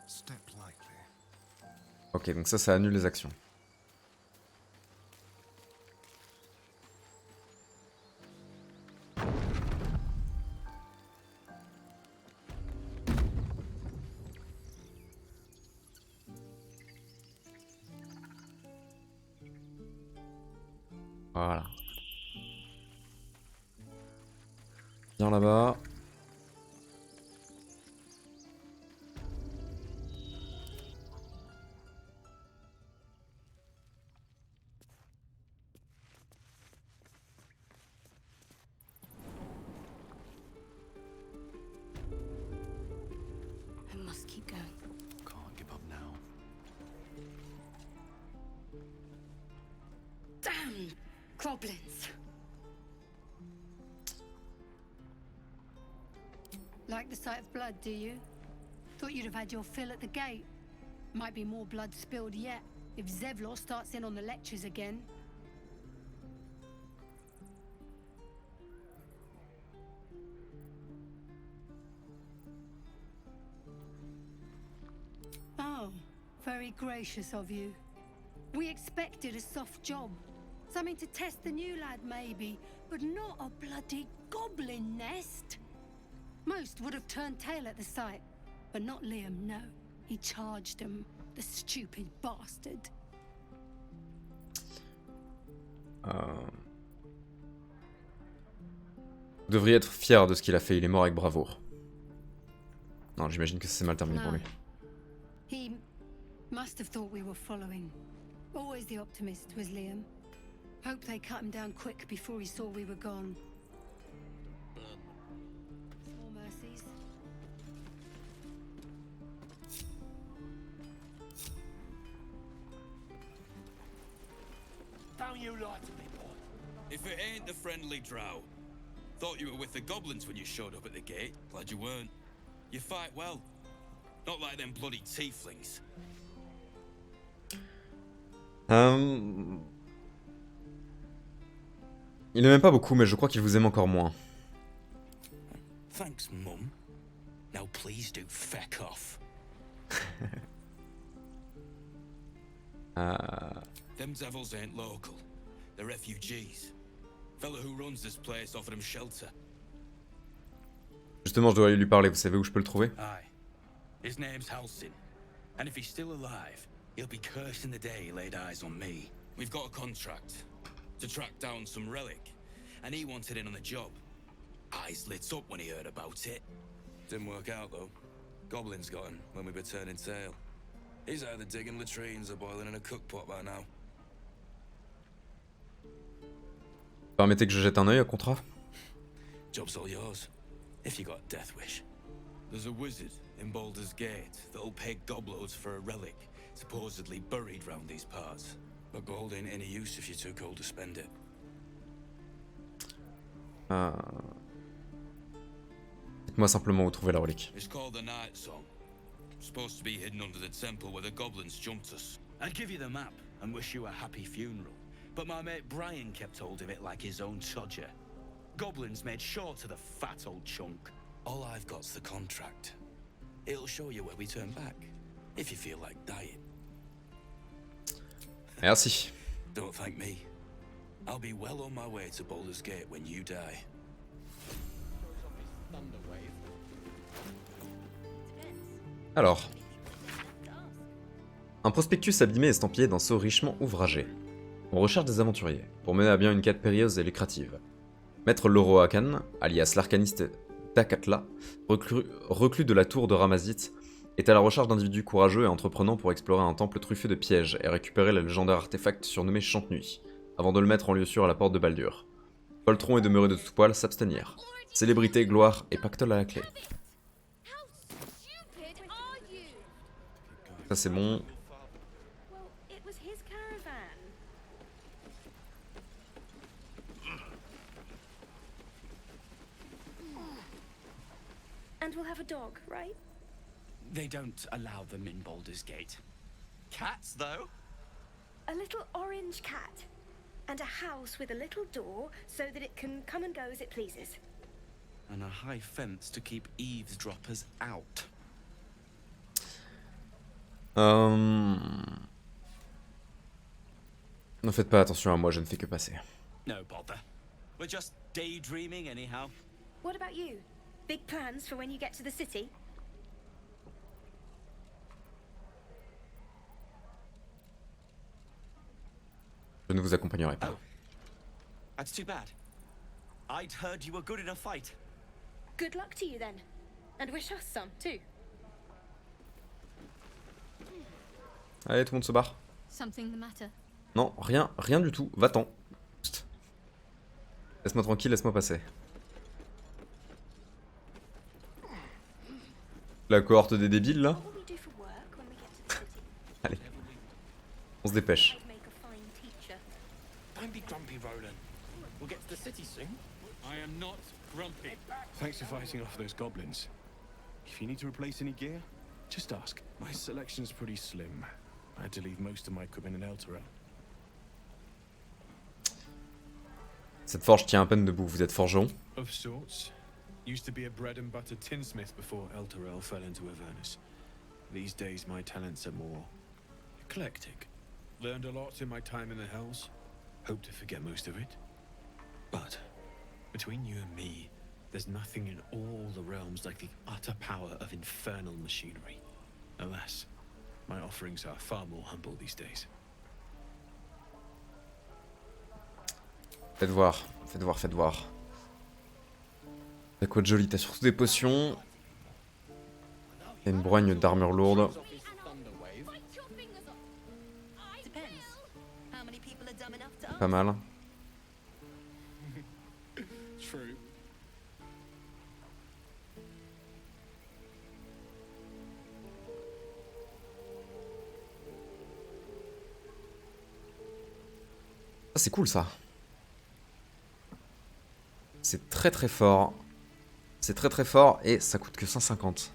Step lightly. Ok, donc ça annule les actions. Voilà. Viens là-bas. I must keep going. Can't give up now. Damn goblins! Like the sight of blood, do you? Thought you'd have had your fill at the gate. Might be more blood spilled yet, if Zevlor starts in on the lectures again. Oh, very gracious of you. We expected a soft job. Something to test the new lad, maybe, but not a bloody goblin nest. Most would have turned tail at the sight, but not Liam, no. He charged him, the stupid bastard. Vous devriez être fier de ce qu'il a fait, il est mort avec bravoure. Non, j'imagine que ça s'est mal terminé pour lui. He must have thought we were following. Always the optimist was Liam. Hope they cut him down quick before he saw we were gone. Small mercies. Don't you lie to me, boy. If it ain't the friendly drow. Thought you were with the goblins when you showed up at the gate. Glad you weren't. You fight well. Not like them bloody tieflings. Il ne m'aime pas beaucoup, mais je crois qu'il vous aime encore moins. Thanks, Mum. Now please do feck off. Them devils ain't local. They're refugees. Fella who runs this place offered them shelter. Justement, je dois aller lui parler. Vous savez où je peux le trouver? Aye. His name's Halsin. And if he's still alive, he'll be cursing the day he laid eyes on me. We've got a contract to track down some relic, and he wanted in on the job. Eyes lit up when he heard about it. Didn't work out though. Goblins got him when we were turning tail. He's either digging latrines or boiling in a cookpot by now. Permettez que je jette un œil au contrat? Job's all yours, if you got a death wish. There's a wizard in Baldur's Gate that'll pay gobloads for a relic supposedly buried round these parts. But gold ain't any use if you're too cold to spend it. Dites-moi simplement où trouver la relique. It's called the Night Song. Supposed to be hidden under the temple where the goblins jumped us. I'd give you the map and wish you a happy funeral, but my mate Brian kept hold of it like his own Todger. Goblins made sure to the fat old chunk. All I've got's the contract. It'll show you where we turn back, if you feel like dying. Merci. Don't thank me. I'll be well on my way to Baldur's Gate when you die. Alors. Un prospectus abîmé estampillé d'un sceau richement ouvragé. On recherche des aventuriers, pour mener à bien une quête périlleuse et lucrative. Maître Loroakan, alias l'arcaniste Takatla, reclus de la tour de Ramazith, est à la recherche d'individus courageux et entreprenants pour explorer un temple truffé de pièges et récupérer le légendaire artefact surnommé Chante-Nuit, avant de le mettre en lieu sûr à la porte de Baldur. Poltron et demeuré de tout poil s'abstenir. Célébrité, gloire et pactole à la clé. Ça c'est bon. It was his caravan. And we'll have a dog, right? They don't allow them in Baldur's Gate. Cats, though? A little orange cat. And a house with a little door so that it can come and go as it pleases. And a high fence to keep eavesdroppers out. Ne faites pas attention à moi, je ne fais que passer. No bother. We're just daydreaming anyhow. What about you? Big plans for when you get to the city? Je ne vous accompagnerai pas. Oh. That's too bad. I'd heard you were good in a fight. Good luck to you then. And wish us some too. Allez, tout le monde se barre. Something the matter? Non, rien du tout. Va-t'en. Laisse-moi tranquille, laisse-moi passer. La cohorte des débiles là. Allez. On se dépêche. Don't be grumpy, Roland. We'll get to the city soon. I am not grumpy. Thanks for fighting off those goblins. If you need to replace any gear, just ask. My selection's pretty slim. I had to leave most of my equipment in Elturel. Cette forge tient à peine debout, vous êtes forgeron? Of sorts. Used to be a bread and butter tinsmith before Elturel fell into Avernus. These days my talents are more eclectic. Learned a lot in my time in the Hells. Hope to forget most of it. But between you and me, there's nothing in all the realms like the utter power of infernal machinery. Alas, my offerings are far more humble these days. Faites voir, faites voir, faites voir. T'as quoi de joli? T'as surtout des potions. T'as une broigne d'armure lourde. Pas mal. Ah, c'est cool ça. C'est très très fort. C'est très très fort et ça coûte que 150.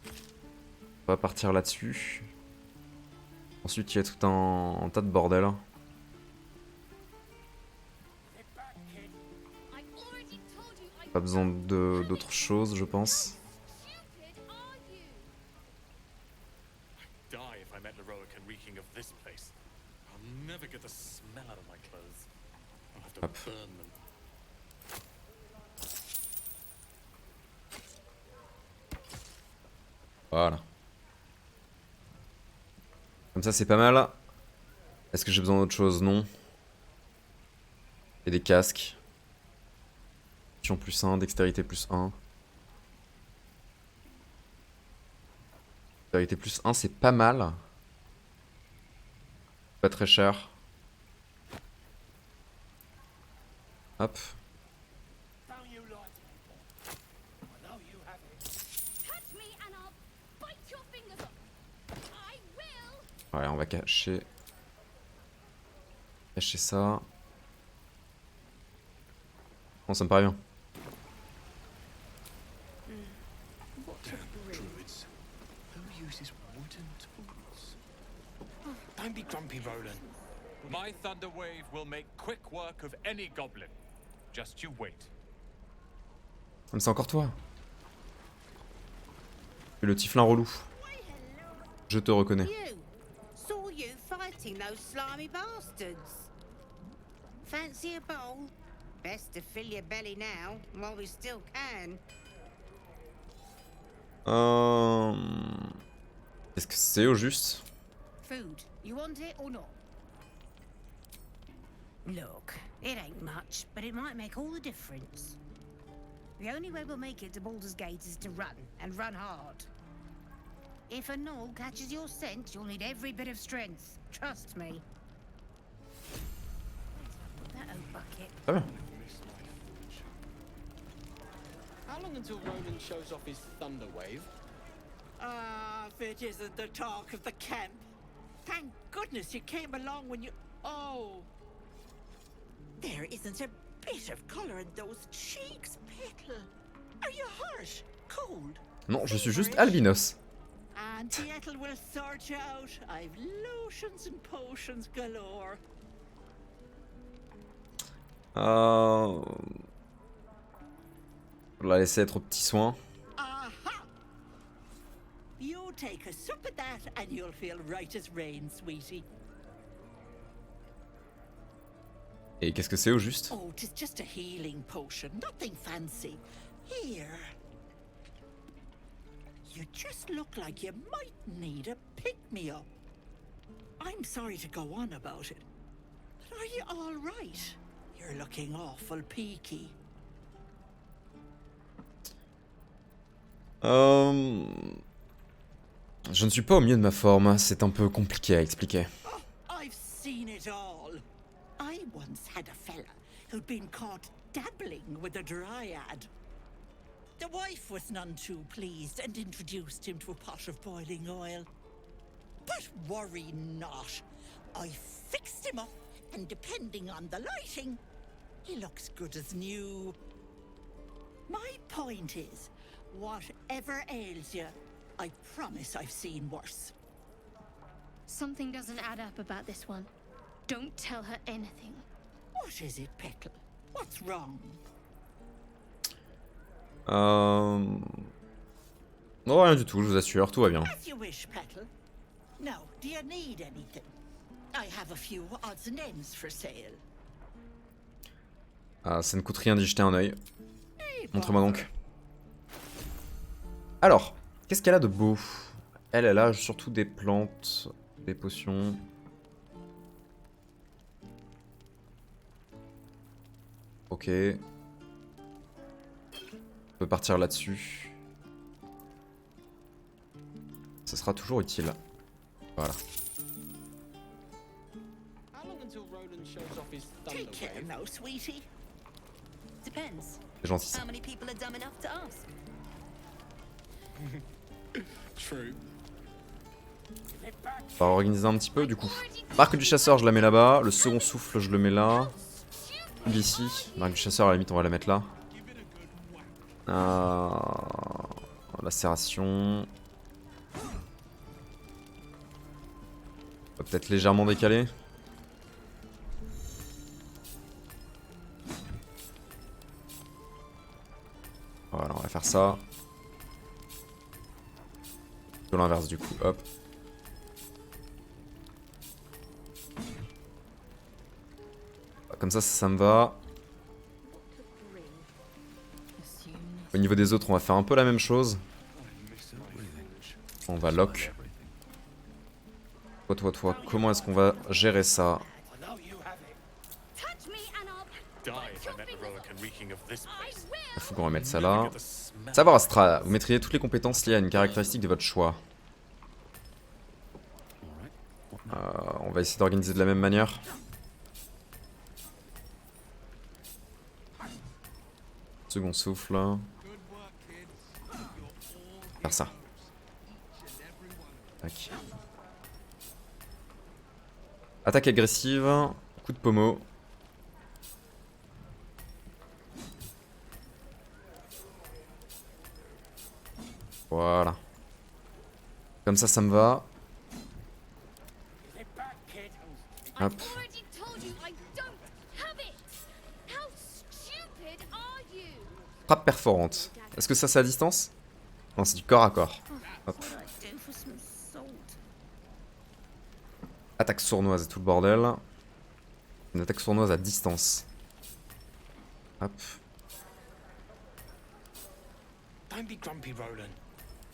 On va partir là-dessus. Ensuite il y a tout un tas de bordel. Pas besoin d'autre chose je pense. I met Heroic and reeking of this place. I'll never get the smell out of my clothes. I'll have to Hop. burn them. Voilà. Comme ça c'est pas mal. Est-ce que j'ai besoin d'autre chose? Non. Et des casques. Action plus 1, dextérité plus 1. Dextérité plus 1 c'est pas mal. Pas très cher. Hop. Ouais, on va cacher. Cacher ça. Bon, ça me paraît bien. Druids. Who uses wooden tools? Don't be grumpy, Roland. My thunder wave will make quick work of any goblin. Just you wait. Mais c'est encore toi. Et le tiflin relou. Je te reconnais. Saw you fighting those slimy bastards. Fancy a bowl? Best to fill your belly now, while we still can. Qu'est-ce que c'est au juste? Food, you want it or not? Look, it ain't much, but it might make all the difference. The only way we'll make it to Baldur's Gate is to run, and run hard. If a gnoll catches your scent, you'll need every bit of strength. Trust me. That old bucket. Très bien. How long until Roland shows off his thunder wave? Ah, if it isn't the talk of the camp. Thank goodness you came along when you... Oh! There isn't a bit of colour in those cheeks, Petal. Are you hurt? Cold? Non, je suis juste albinos. Auntie Ethel will sort you out. I've lotions and potions galore. On va la laisser être aux petits soins. Aha! You take a sup of that and you'll feel right as rain, sweetie. Et qu'est-ce que c'est au juste? Oh, 'tis just a healing potion, nothing fancy. Here. You just look like you might need a pick-me-up. I'm sorry to go on about it, but are you all right? You're looking awful peaky. Je ne suis pas au mieux de ma forme, c'est un peu compliqué à expliquer. Oh, I've seen it all. I once had a fella who'd been caught dabbling with a dryad. The wife was none too pleased and introduced him to a pot of boiling oil. But worry not. I fixed him up, and depending on the lighting, he looks good as new. My point is, whatever ails you, I promise I've seen worse. Something doesn't add up about this one. Don't tell her anything. What is it, Petal? What's wrong? Non, rien du tout, je vous assure, tout va bien. As you wish, Petal. Now, do you need anything? I have a few odds and ends for sale. Ah, ça ne coûte rien d'y jeter un œil. Montre-moi donc. Alors, qu'est-ce qu'elle a de beau? Elle a surtout des plantes, des potions. Ok. On peut partir là-dessus. Ça sera toujours utile. Voilà. How long until Roland shows off his thunder Take care wave? now, sweetie. Depends. C'est gentil ça. How many people are dumb enough to ask? True. On va organiser un petit peu du coup. Marque du chasseur, je la mets là-bas. Le second souffle, je le mets là. Ici. Marque du chasseur, à la limite, on va la mettre là. Lacération. On va peut-être légèrement décaler. Voilà, on va faire ça. De l'inverse du coup, hop. comme ça me va. Au niveau des autres, on va faire un peu la même chose. On va lock. Toi, comment est-ce qu'on va gérer ça? Il faut qu'on remette ça là. Savoir Astra, vous maîtrisez toutes les compétences liées à une caractéristique de votre choix. On va essayer d'organiser de la même manière. Second souffle. Faire ça. Tac. Attaque agressive. Coup de pommeau. Voilà. Comme ça me va. Hop. Frappe perforante. Est-ce que ça c'est à distance? Non, c'est du corps à corps. Hop. Attaque sournoise et tout le bordel. Une attaque sournoise à distance. Hop. Don't be grumpy, Roland.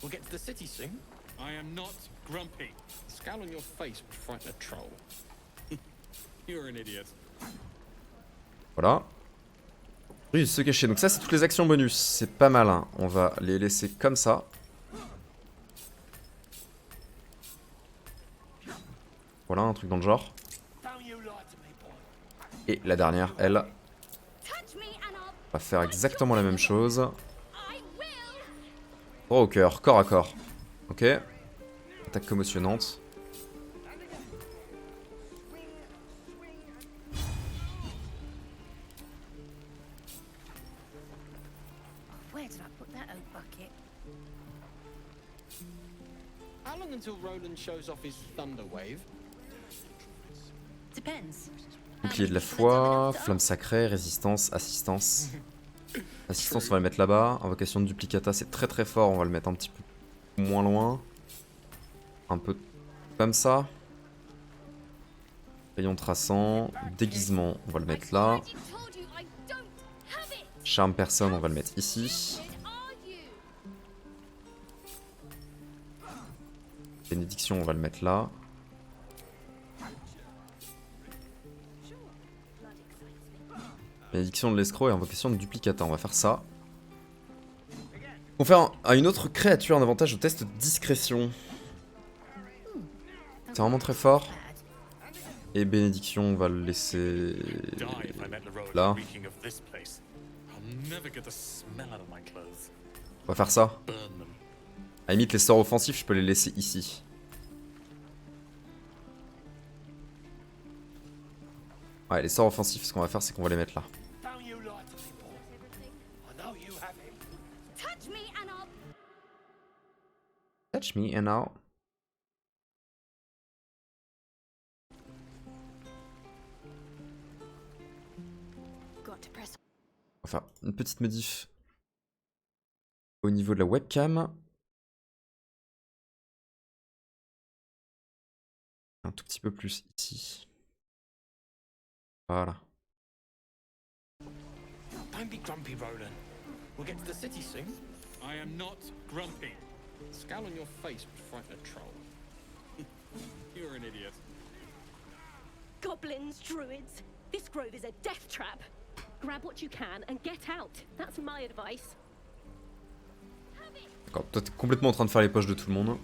We'll get to the city soon. I am not grumpy. The scowl on your face would frighten a troll. You're an idiot. Voilà. Oui, se cacher. Donc ça, c'est toutes les actions bonus. C'est pas malin. On va les laisser comme ça. Voilà, un truc dans le genre. Et la dernière, elle, va faire exactement la même chose. Droit au cœur, corps à corps. Ok. Attaque commotionnante. Where did I put that old bucket? How long until Roland shows off his thunder wave? Depends. Bouclier de la foi, flamme sacrée, résistance, assistance. Assistance, on va le mettre là-bas. Invocation de duplicata, c'est très très fort. On va le mettre un petit peu moins loin. Un peu comme ça. Rayon traçant. Déguisement, on va le mettre là. Charme personne, on va le mettre ici. Bénédiction, on va le mettre là. Bénédiction de l'escroc et invocation de duplicata, on va faire ça. On va faire à une autre créature un avantage au test de discrétion. C'est vraiment très fort. Et bénédiction, on va le laisser là. On va faire ça. À la limite, les sorts offensifs, je peux les laisser ici. Ouais, les sorts offensifs, ce qu'on va faire, c'est qu'on va les mettre là. Touch me and I'll... On va faire une petite modif au niveau de la webcam. Un tout petit peu plus ici. Voilà. Don't be grumpy, Roland. We'll get to the city soon. I am not grumpy. The scowl on your face would frighten a troll. You're an idiot. Goblins, druids. This grove is a death trap. Grab what you can and get out. That's my advice. D'accord, toi t'es complètement en train de faire les poches de tout le monde.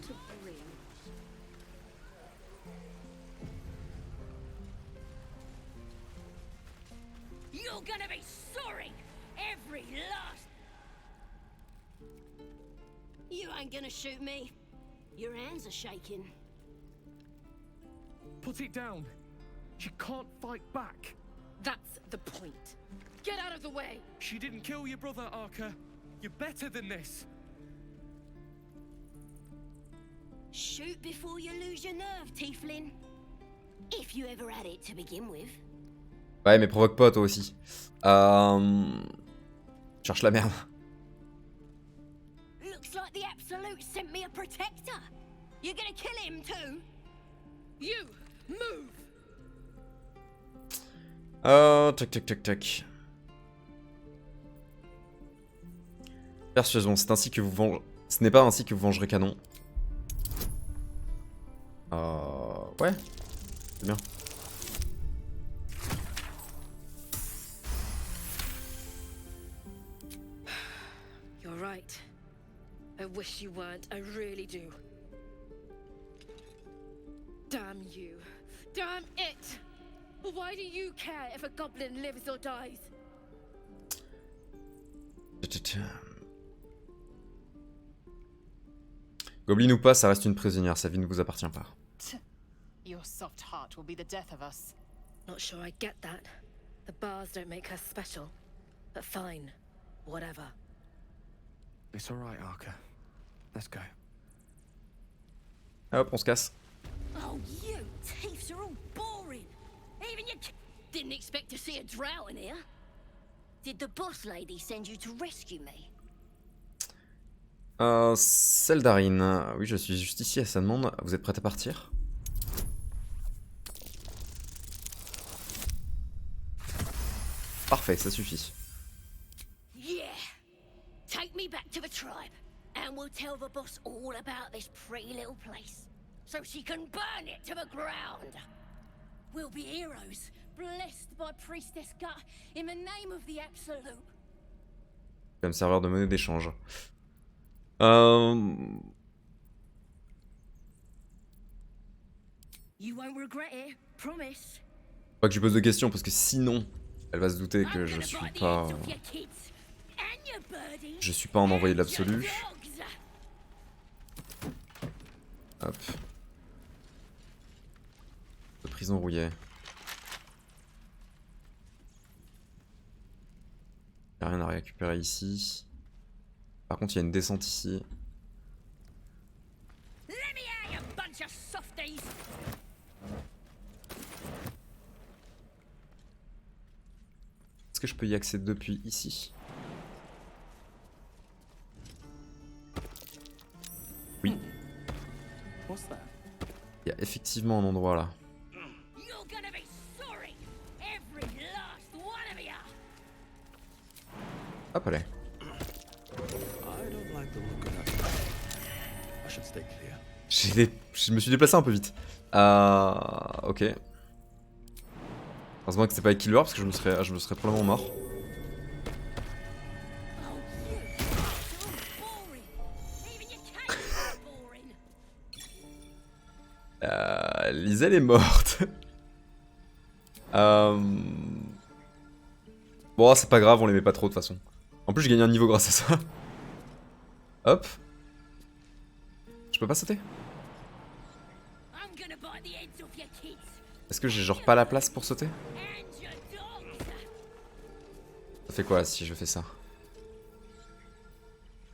You're gonna be sorry. Every last. You ain't gonna shoot me. Your hands are shaking. Put it down. She can't fight back. That's the point. Get out of the way! She didn't kill your brother, Arca. You're better than this. Shoot before you lose your nerve, Tiefling. If you ever had it to begin with. Ouais, mais provoque pas toi aussi. Cherche la merde. Looks like the Absolute sent me a protector. You're gonna kill him too? You move! Tac tac tac tac. Persuasion, c'est ainsi que vous vengez... Ce n'est pas ainsi que vous vengerez Canon. Ouais. C'est bien. You're right. I wish you weren't. I really do. Damn you. Damn it! Why do you care if a goblin lives or dies? Goblin ou pas, ça reste une prisonnière, sa vie ne vous appartient pas. Your soft heart will be the death of us. Not sure I get that. The bars don't make her special. But fine. Whatever. It's alright, Arca. Let's go. Hop, on se casse. Oh, you thieves are all boring. Even you didn't expect to see a drow in here. Did the boss lady send you to rescue me? Seldarine. Oui, je suis juste ici à sa demande. Vous êtes prête à partir? Parfait, ça suffit. Yeah. Take me back to the tribe, and we'll tell the boss all about this pretty little place, so she can burn it to the ground. We'll be heroes, blessed by Priestess Gut, in the name of the Absolute. Comme serveur de monnaie d'échange. You won't regret it, promise. Pas que je pose de questions parce que sinon, elle va se douter que je suis pas. Je suis pas un envoyé de l'absolu. Hop. De prison rouillée. Y'a rien à récupérer ici. Par contre, il y a une descente ici. Est-ce que je peux y accéder depuis ici? Oui. Il y a effectivement un endroit là. Hop, allez. Je me suis déplacé un peu vite. Ok. Heureusement que c'était pas avec Killua parce que je me serais probablement mort. Liselle est morte. Bon, c'est pas grave, on les met pas trop de toute façon. En plus, j'ai gagné un niveau grâce à ça. Hop. Je peux pas sauter? Est-ce que j'ai genre pas la place pour sauter? Ça fait quoi si je fais ça?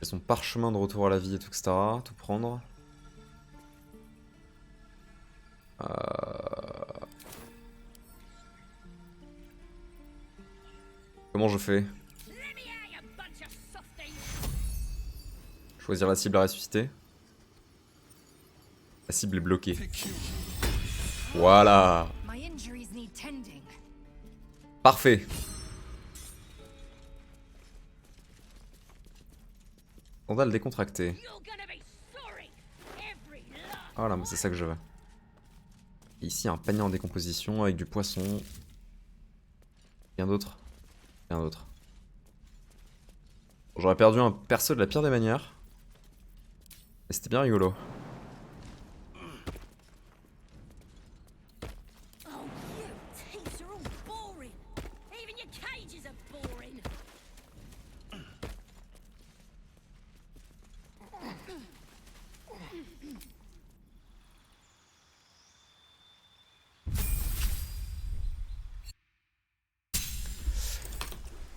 J'ai son parchemin de retour à la vie et tout, etc. Tout prendre. Comment je fais? Choisir la cible à ressusciter. La cible est bloquée. Voilà. Parfait. Scandale décontracté. Voilà, mais c'est ça que je veux. Et ici, un panier en décomposition avec du poisson. Rien d'autre? Rien d'autre. J'aurais perdu un perso de la pire des manières. Mais c'était bien rigolo.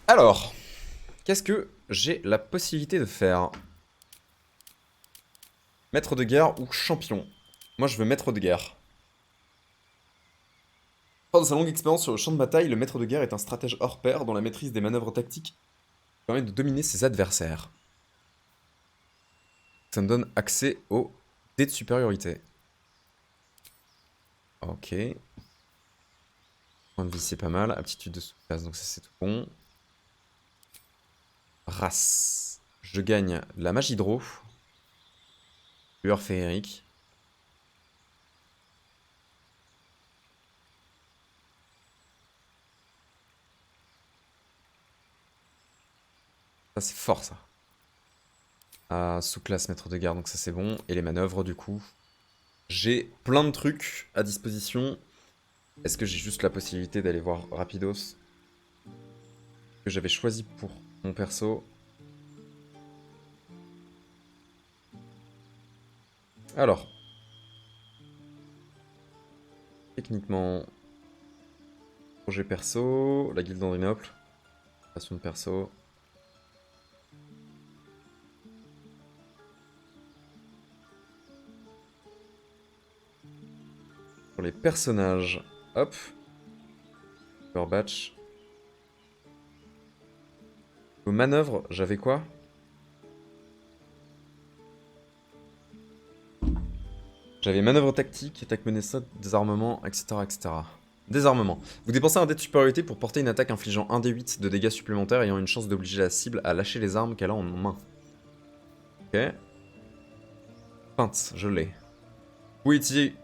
Alors, qu'est-ce que j'ai la possibilité de faire? Maître de guerre ou champion? Moi je veux maître de guerre. Fort de sa longue expérience sur le champ de bataille, le maître de guerre est un stratège hors pair dont la maîtrise des manœuvres tactiques permet de dominer ses adversaires. Ça me donne accès au dé de supériorité. Ok. Point de vie, c'est pas mal. Aptitude de sous-classe, donc ça c'est tout bon. Race. Je gagne la magie hydro. Lueur féerique. Ça c'est fort ça. Sous-classe maître de garde, donc ça c'est bon. Et les manœuvres du coup. J'ai plein de trucs à disposition. Est-ce que j'ai juste la possibilité d'aller voir rapidos ce que j'avais choisi pour mon perso? Alors. Techniquement. Projet perso. La guilde d'Andrinople. Passion de perso. Pour les personnages. Hop. Leur batch. Aux manœuvres, j'avais quoi? J'avais manœuvre tactique, attaque menaçante, désarmement, etc., etc. Désarmement. Vous dépensez un dé de supériorité pour porter une attaque infligeant 1d8 de dégâts supplémentaires ayant une chance d'obliger la cible à lâcher les armes qu'elle a en main. Ok. Feinte, je l'ai. Vous pouvez utiliser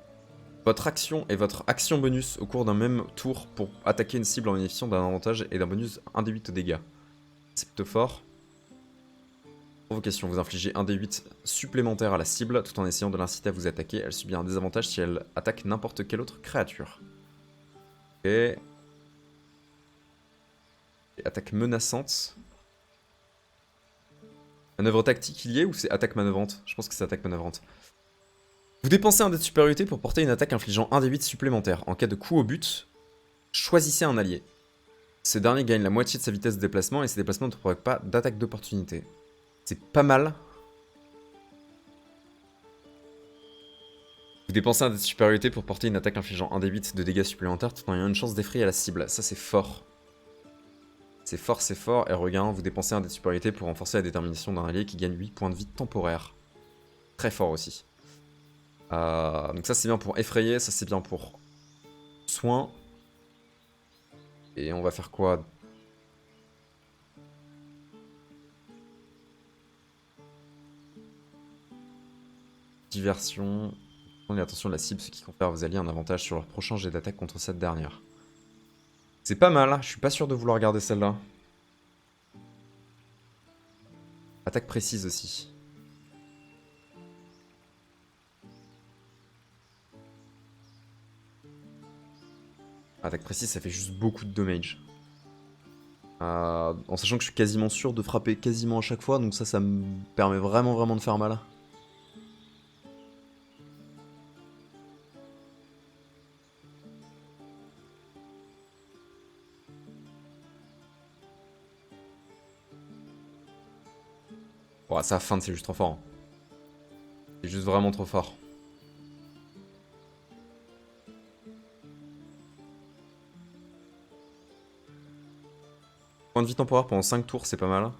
votre action et votre action bonus au cours d'un même tour pour attaquer une cible en bénéficiant d'un avantage et d'un bonus 1d8 de dégâts. C'est plutôt fort. Provocation, vous infligez 1d8 supplémentaire à la cible tout en essayant de l'inciter à vous attaquer. Elle subit un désavantage si elle attaque n'importe quelle autre créature. Ok. Et attaque menaçante. Manœuvre tactique il y est ou c'est attaque manœuvrante? Je pense que c'est attaque manœuvrante. Vous dépensez un dé de supériorité pour porter une attaque infligeant 1d8 supplémentaire. En cas de coup au but, choisissez un allié. Ce dernier gagne la moitié de sa vitesse de déplacement et ses déplacements ne provoquent pas d'attaque d'opportunité. C'est pas mal. Vous dépensez un dé de supériorité pour porter une attaque infligeant 1d8 de dégâts supplémentaires tout en ayant une chance d'effrayer à la cible. Ça c'est fort. C'est fort, c'est fort. Et regain, vous dépensez un dé de supériorité pour renforcer la détermination d'un allié qui gagne 8 points de vie temporaires. Très fort aussi. Donc ça c'est bien pour effrayer, ça c'est bien pour soin. Et on va faire quoi? Diversion. Prenez attention de la cible, ce qui confère à vos alliés un avantage sur leur prochain jet d'attaque contre cette dernière. C'est pas mal, je suis pas sûr de vouloir garder celle-là. Attaque précise aussi. Attaque précise, ça fait juste beaucoup de damage. En sachant que je suis quasiment sûr de frapper quasiment à chaque fois, donc ça me permet vraiment de faire mal. Bon, ça feinte, c'est juste trop fort. C'est juste vraiment trop fort. Point de vie temporaire pendant 5 tours, c'est pas mal.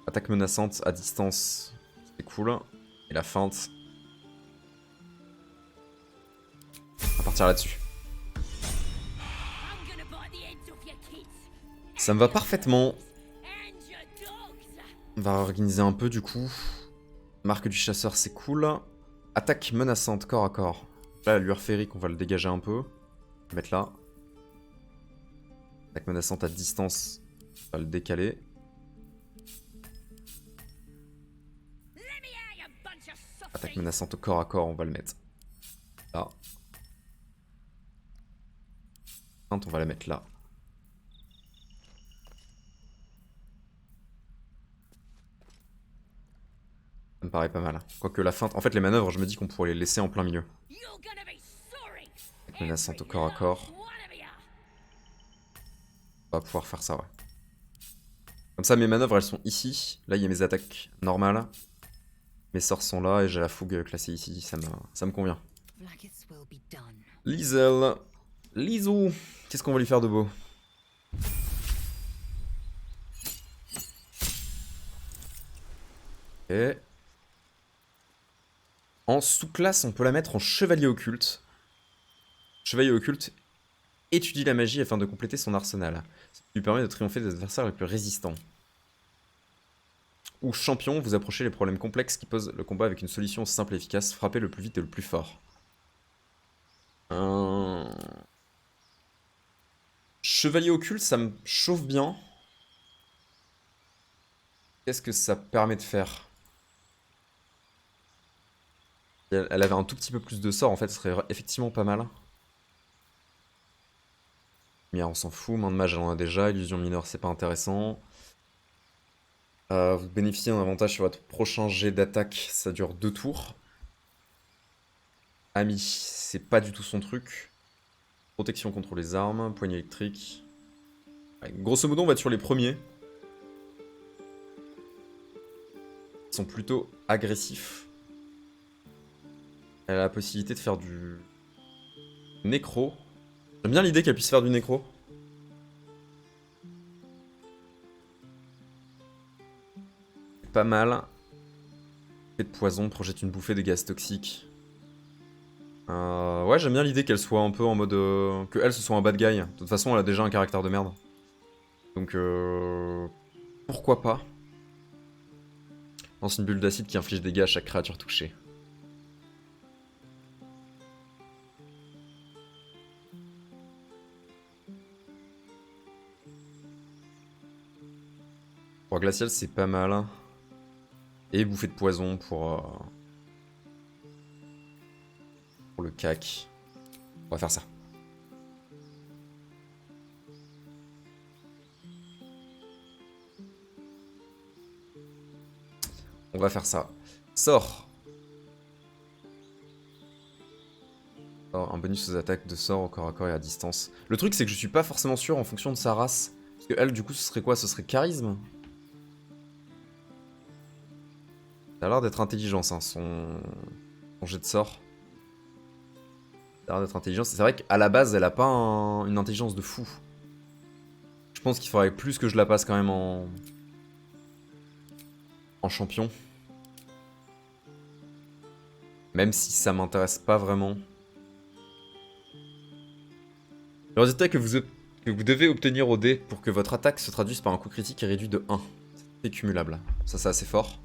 Attaque menaçante à distance, c'est cool. Et la feinte. On va partir là-dessus. Ça me va parfaitement. On va organiser un peu du coup. Marque du chasseur, c'est cool. Attaque menaçante, corps à corps. Là, la lueur féerique, on va le dégager un peu. On va mettre là. Attaque menaçante à distance, on va le décaler. Attaque menaçante au corps à corps, on va le mettre là. On va la mettre là. Ça me paraît pas mal. Quoique la feinte... En fait, les manœuvres, je me dis qu'on pourrait les laisser en plein milieu. Attaque menaçante au corps à corps. On va pouvoir faire ça, ouais. Comme ça, mes manœuvres, elles sont ici. Là, il y a mes attaques normales. Mes sorts sont là et j'ai la fougue classée ici. Ça me convient. Liesel. Lisou. Qu'est-ce qu'on va lui faire de beau? Et... En sous-classe, on peut la mettre en chevalier occulte. Chevalier occulte étudie la magie afin de compléter son arsenal. Ça lui permet de triompher des adversaires les plus résistants. Ou champion, vous approchez les problèmes complexes qui posent le combat avec une solution simple et efficace, frapper le plus vite et le plus fort. Chevalier occulte, ça me chauffe bien. Qu'est-ce que ça permet de faire? Elle avait un tout petit peu plus de sorts, en fait, ce serait effectivement pas mal. Lumière, on s'en fout. Main de mage, elle en a déjà. Illusion mineure, c'est pas intéressant. Vous bénéficiez d'un avantage sur votre prochain jet d'attaque. Ça dure 2 tours. Ami, c'est pas du tout son truc. Protection contre les armes. Poignée électrique. Ouais, grosso modo, on va être sur les premiers. Ils sont plutôt agressifs. Elle a la possibilité de faire du nécro. J'aime bien l'idée qu'elle puisse faire du nécro. Pas mal. Fait de poison, projette une bouffée de gaz toxique. Ouais, j'aime bien l'idée qu'elle soit un peu en mode... que elle, ce soit un bad guy. De toute façon, elle a déjà un caractère de merde. Donc, pourquoi pas. Lance une bulle d'acide qui inflige des dégâts à chaque créature touchée. Pour glacial, c'est pas mal. Et bouffée de poison pour le cac. On va faire ça. On va faire ça. Sort. Un bonus aux attaques de sort au corps à corps et à distance. Le truc, c'est que je suis pas forcément sûr en fonction de sa race. Parce que elle, du coup, ce serait quoi? Ce serait charisme? Ça a l'air d'être intelligence, hein, son jet de sort. Ça a l'air d'être intelligence. C'est vrai qu'à la base, elle a pas une intelligence de fou. Je pense qu'il faudrait plus que je la passe quand même en champion. Même si ça m'intéresse pas vraiment. Le résultat que vous devez obtenir au dé pour que votre attaque se traduise par un coup critique est réduit de 1. C'est cumulable. Ça, c'est assez fort.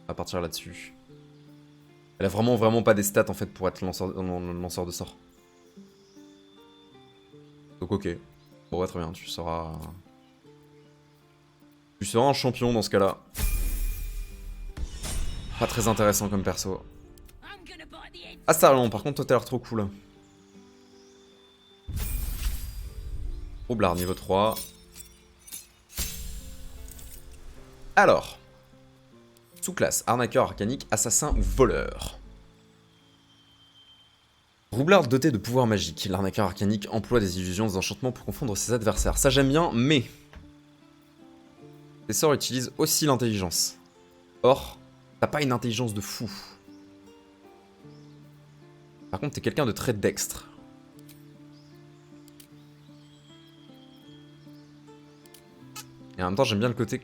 On va partir là-dessus. Elle a vraiment pas des stats en fait pour être lanceur de sort. Donc ok. Bon ouais, très bien, tu seras un champion dans ce cas-là. Pas très intéressant comme perso. Astarion, par contre toi t'as l'air trop cool. Roublard niveau 3. Alors. Sous-classe, arnaqueur arcanique, assassin ou voleur. Roublard doté de pouvoirs magiques. L'arnaqueur arcanique emploie des illusions, des enchantements pour confondre ses adversaires. Ça j'aime bien, mais... les sorts utilisent aussi l'intelligence. Or, t'as pas une intelligence de fou. Par contre, t'es quelqu'un de très dextre. Et en même temps, j'aime bien le côté...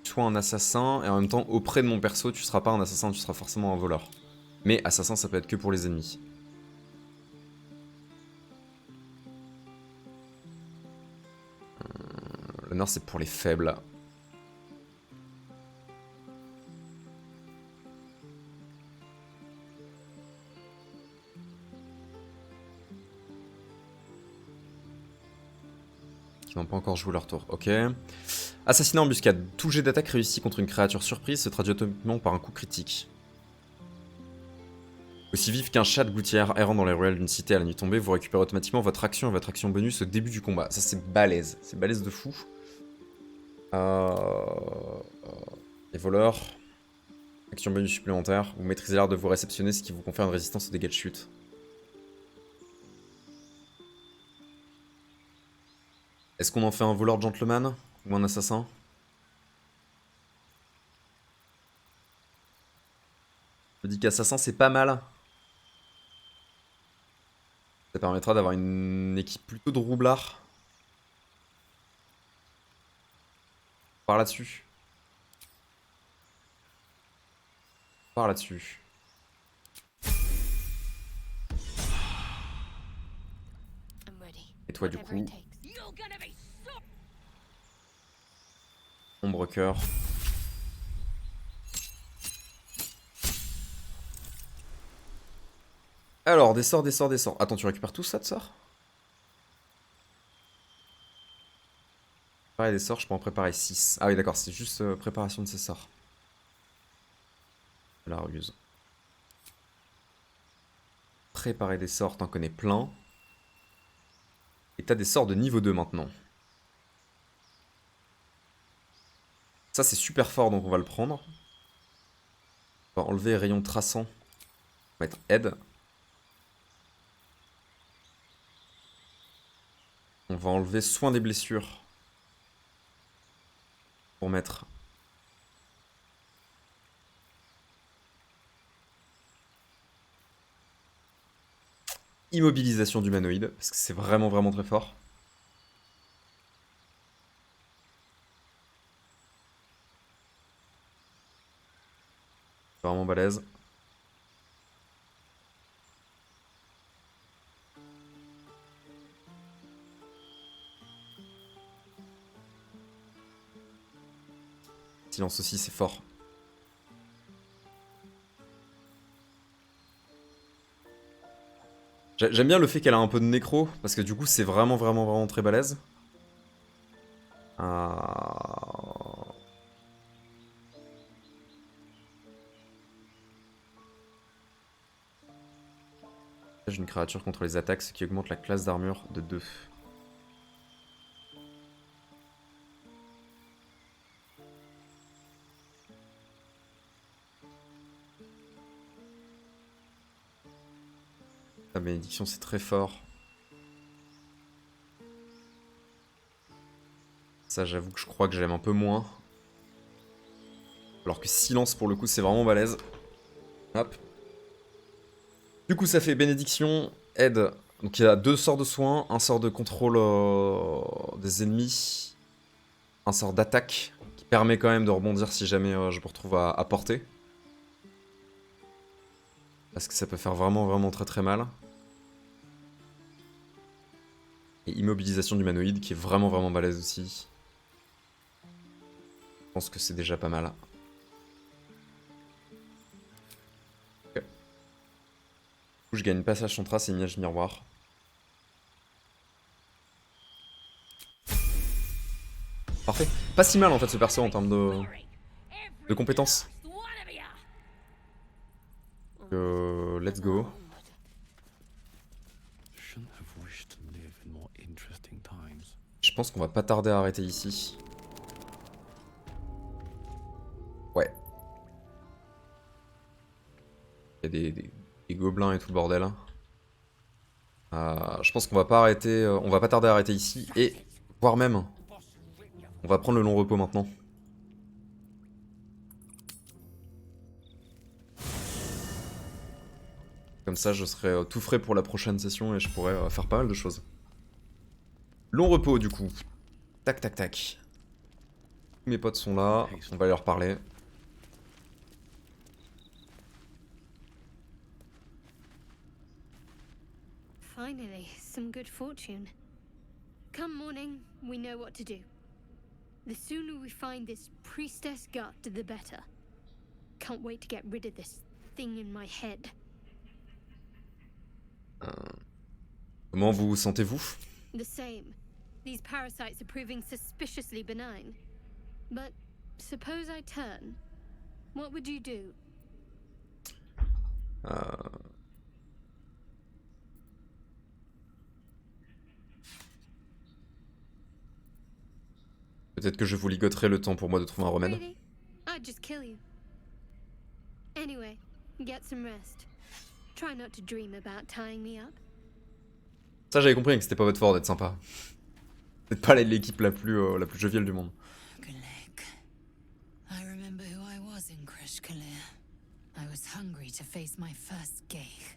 soit un assassin, et en même temps, auprès de mon perso, tu seras pas un assassin, tu seras forcément un voleur. Mais assassin, ça peut être que pour les ennemis. L'honneur, c'est pour les faibles. Qui n'ont pas encore joué leur tour, ok. Assassinat en embuscade. Tout jet d'attaque réussi contre une créature surprise se traduit automatiquement par un coup critique. Aussi vif qu'un chat de gouttière errant dans les ruelles d'une cité à la nuit tombée, vous récupérez automatiquement votre action et votre action bonus au début du combat. Ça c'est balèze, c'est balèze de fou. Les voleurs. Action bonus supplémentaire. Vous maîtrisez l'art de vous réceptionner, ce qui vous confère une résistance aux dégâts de chute. Est-ce qu'on en fait un voleur gentleman? Ou un assassin? Je me dis qu'assassin c'est pas mal. Ça permettra d'avoir une équipe plutôt de roublards. Par là-dessus. Par là-dessus. Et toi du Whatever it coup, takes. You're gonna be so ombre cœur. Alors, des sorts, des sorts, des sorts. Attends, tu récupères tout ça de sorts? Préparer des sorts, je peux en préparer 6. Ah oui, d'accord, c'est juste préparation de ces sorts. La ruse. Préparer des sorts, t'en connais plein. Et t'as des sorts de niveau 2 maintenant. Ça, c'est super fort, donc on va le prendre. On va enlever rayon traçant. On va mettre aide. On va enlever soin des blessures. Pour mettre immobilisation d'humanoïde, parce que c'est vraiment vraiment très fort. Vraiment balèze. Silence aussi, c'est fort. J'aime bien le fait qu'elle a un peu de nécro, parce que du coup c'est vraiment vraiment vraiment très balèze. J'ai une créature contre les attaques, ce qui augmente la classe d'armure de 2. La bénédiction c'est très fort. Ça j'avoue que je crois que j'aime un peu moins. Alors que silence pour le coup c'est vraiment balèze. Hop. Du coup ça fait bénédiction, aide. Donc il y a 2 sorts de soins, un sort de contrôle des ennemis, un sort d'attaque qui permet quand même de rebondir si jamais je me retrouve à portée. Parce que ça peut faire vraiment vraiment très très mal. Et immobilisation d'humanoïde qui est vraiment vraiment balèze aussi. Je pense que c'est déjà pas mal. Ok. Du coup je gagne passage sans trace et image miroir. Parfait. Pas si mal en fait ce perso en termes de compétences. Let's go. Je pense qu'on va pas tarder à arrêter ici. Ouais. Il y a des gobelins et tout le bordel. Je pense qu'on va pas arrêter, on va pas tarder à arrêter ici et voire même, on va prendre le long repos maintenant. Comme ça, je serai tout frais pour la prochaine session et je pourrai faire pas mal de choses. Long repos du coup. Tac tac tac. Tous mes potes sont là, on va leur parler. Finally, some good fortune. Come morning, we know what to do. The sooner we find this priestess gut, the better. Can't wait to get rid of this thing in my head. Comment vous sentez-vous? The same. These parasites are proving suspiciously benign. But suppose I turn. What would you do? Peut-être que je vous ligoterai le temps pour moi de trouver un remède. Really? I'd just kill you. Anyway, get some rest. Try not to dream about tying me up. Ça j'avais compris que c'était pas votre fort d'être sympa. Vous n'êtes pas l'équipe la plus joviale du monde. I remember who I was in Kresh Kalir. I was hungry to face my first Geich.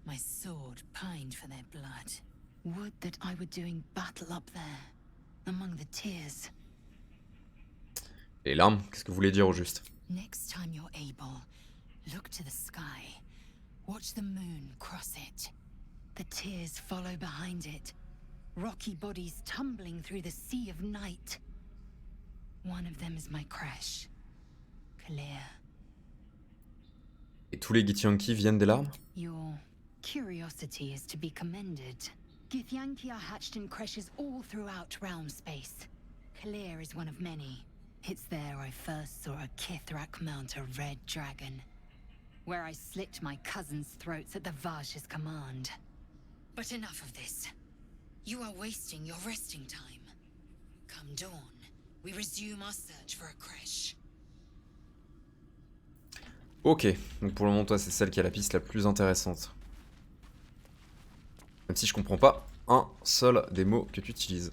My sword pined for their blood. Would that I were doing battle up there, among the tears. Les larmes, qu'est-ce que vous voulez dire au juste? Next time you're able, look to the sky. Watch the moon cross it. The tears follow behind it. rocky bodies tumbling through the sea of night. One of them is my crash. Clear. Et tous les Githyanki viennent des larmes? Your curiosity is to be commended. Githyanki are hatched in creches all throughout realm space. Clear is one of many. It's there I first saw a Kithrak mount a red dragon, where I slit my cousins' throats at the Vaj's command. But enough of this. You are wasting your resting time. Come dawn, we resume our search for a crèche. Ok, donc pour le moment, toi, c'est celle qui a la piste la plus intéressante. Même si je comprends pas un seul des mots que tu utilises.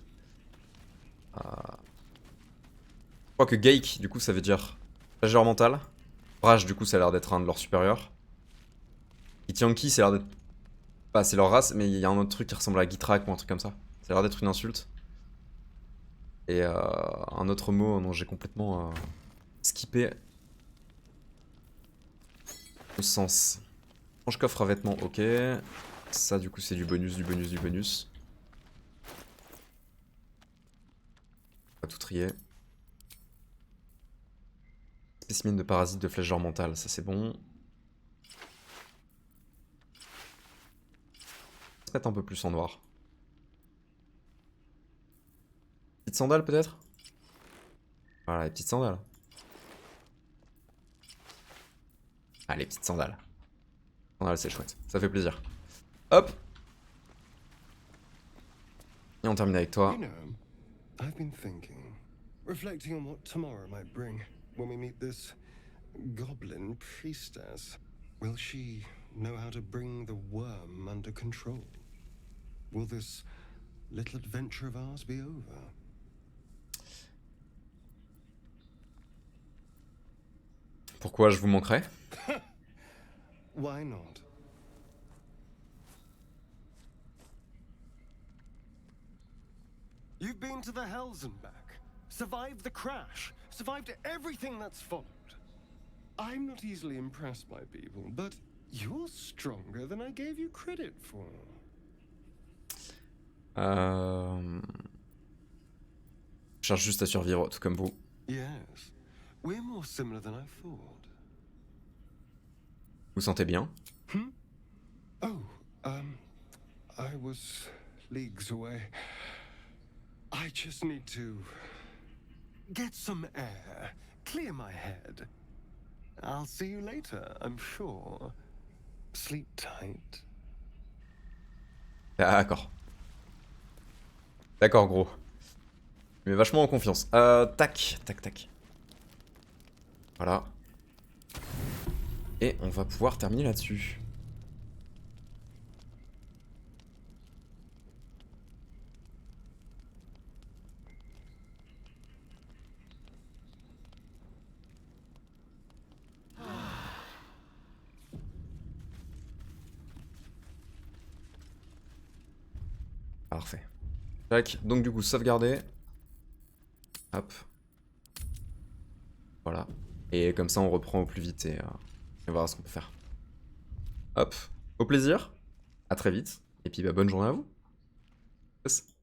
Je crois que Geik, du coup, ça veut dire flageur mental. Rage, du coup, ça a l'air d'être un de leurs supérieurs. Githyanki, ça a l'air d'être... Bah, c'est leur race, mais il y a un autre truc qui ressemble à Githrak ou un truc comme ça. Ça a l'air d'être une insulte. Et un autre mot dont j'ai complètement skippé le sens. Franche coffre à vêtements, ok. Ça, du coup, c'est du bonus, du bonus, du bonus. On va tout trier. Spécimen de parasite de flèche mentale, ça c'est bon. On va se mettre un peu plus en noir. Petite sandale peut-être? Voilà, les petites sandales. Ah, les petites sandales. Sandales, c'est chouette, ça fait plaisir. Hop! Et on termine avec toi. You know, I've been thinking, reflecting on what tomorrow might bring when we meet this goblin priestess. Will she know how to bring the worm under control? Will this little adventure of ours be over? Pourquoi je vous manquerai? Why not? You've been to the Hells and back, survived the crash, survived everything that's followed. I'm not easily impressed by people, but you're stronger than I gave you credit for. Je cherche juste à survivre, tout comme vous. Yes, we're more similar than I thought. Vous sentez bien? Oh, I was leagues away. I just need to get some air, clear my head. I'll see you later, I'm sure. Sleep tight. D'accord. D'accord, gros. Mais vachement en confiance. Tac, tac, tac. Voilà. Et on va pouvoir terminer là-dessus. Parfait. Tac, donc du coup, sauvegarder. Hop. Voilà. Et comme ça, on reprend au plus vite et on verra ce qu'on peut faire. Hop. Au plaisir. À très vite. Et puis, bah, bonne journée à vous. Yes.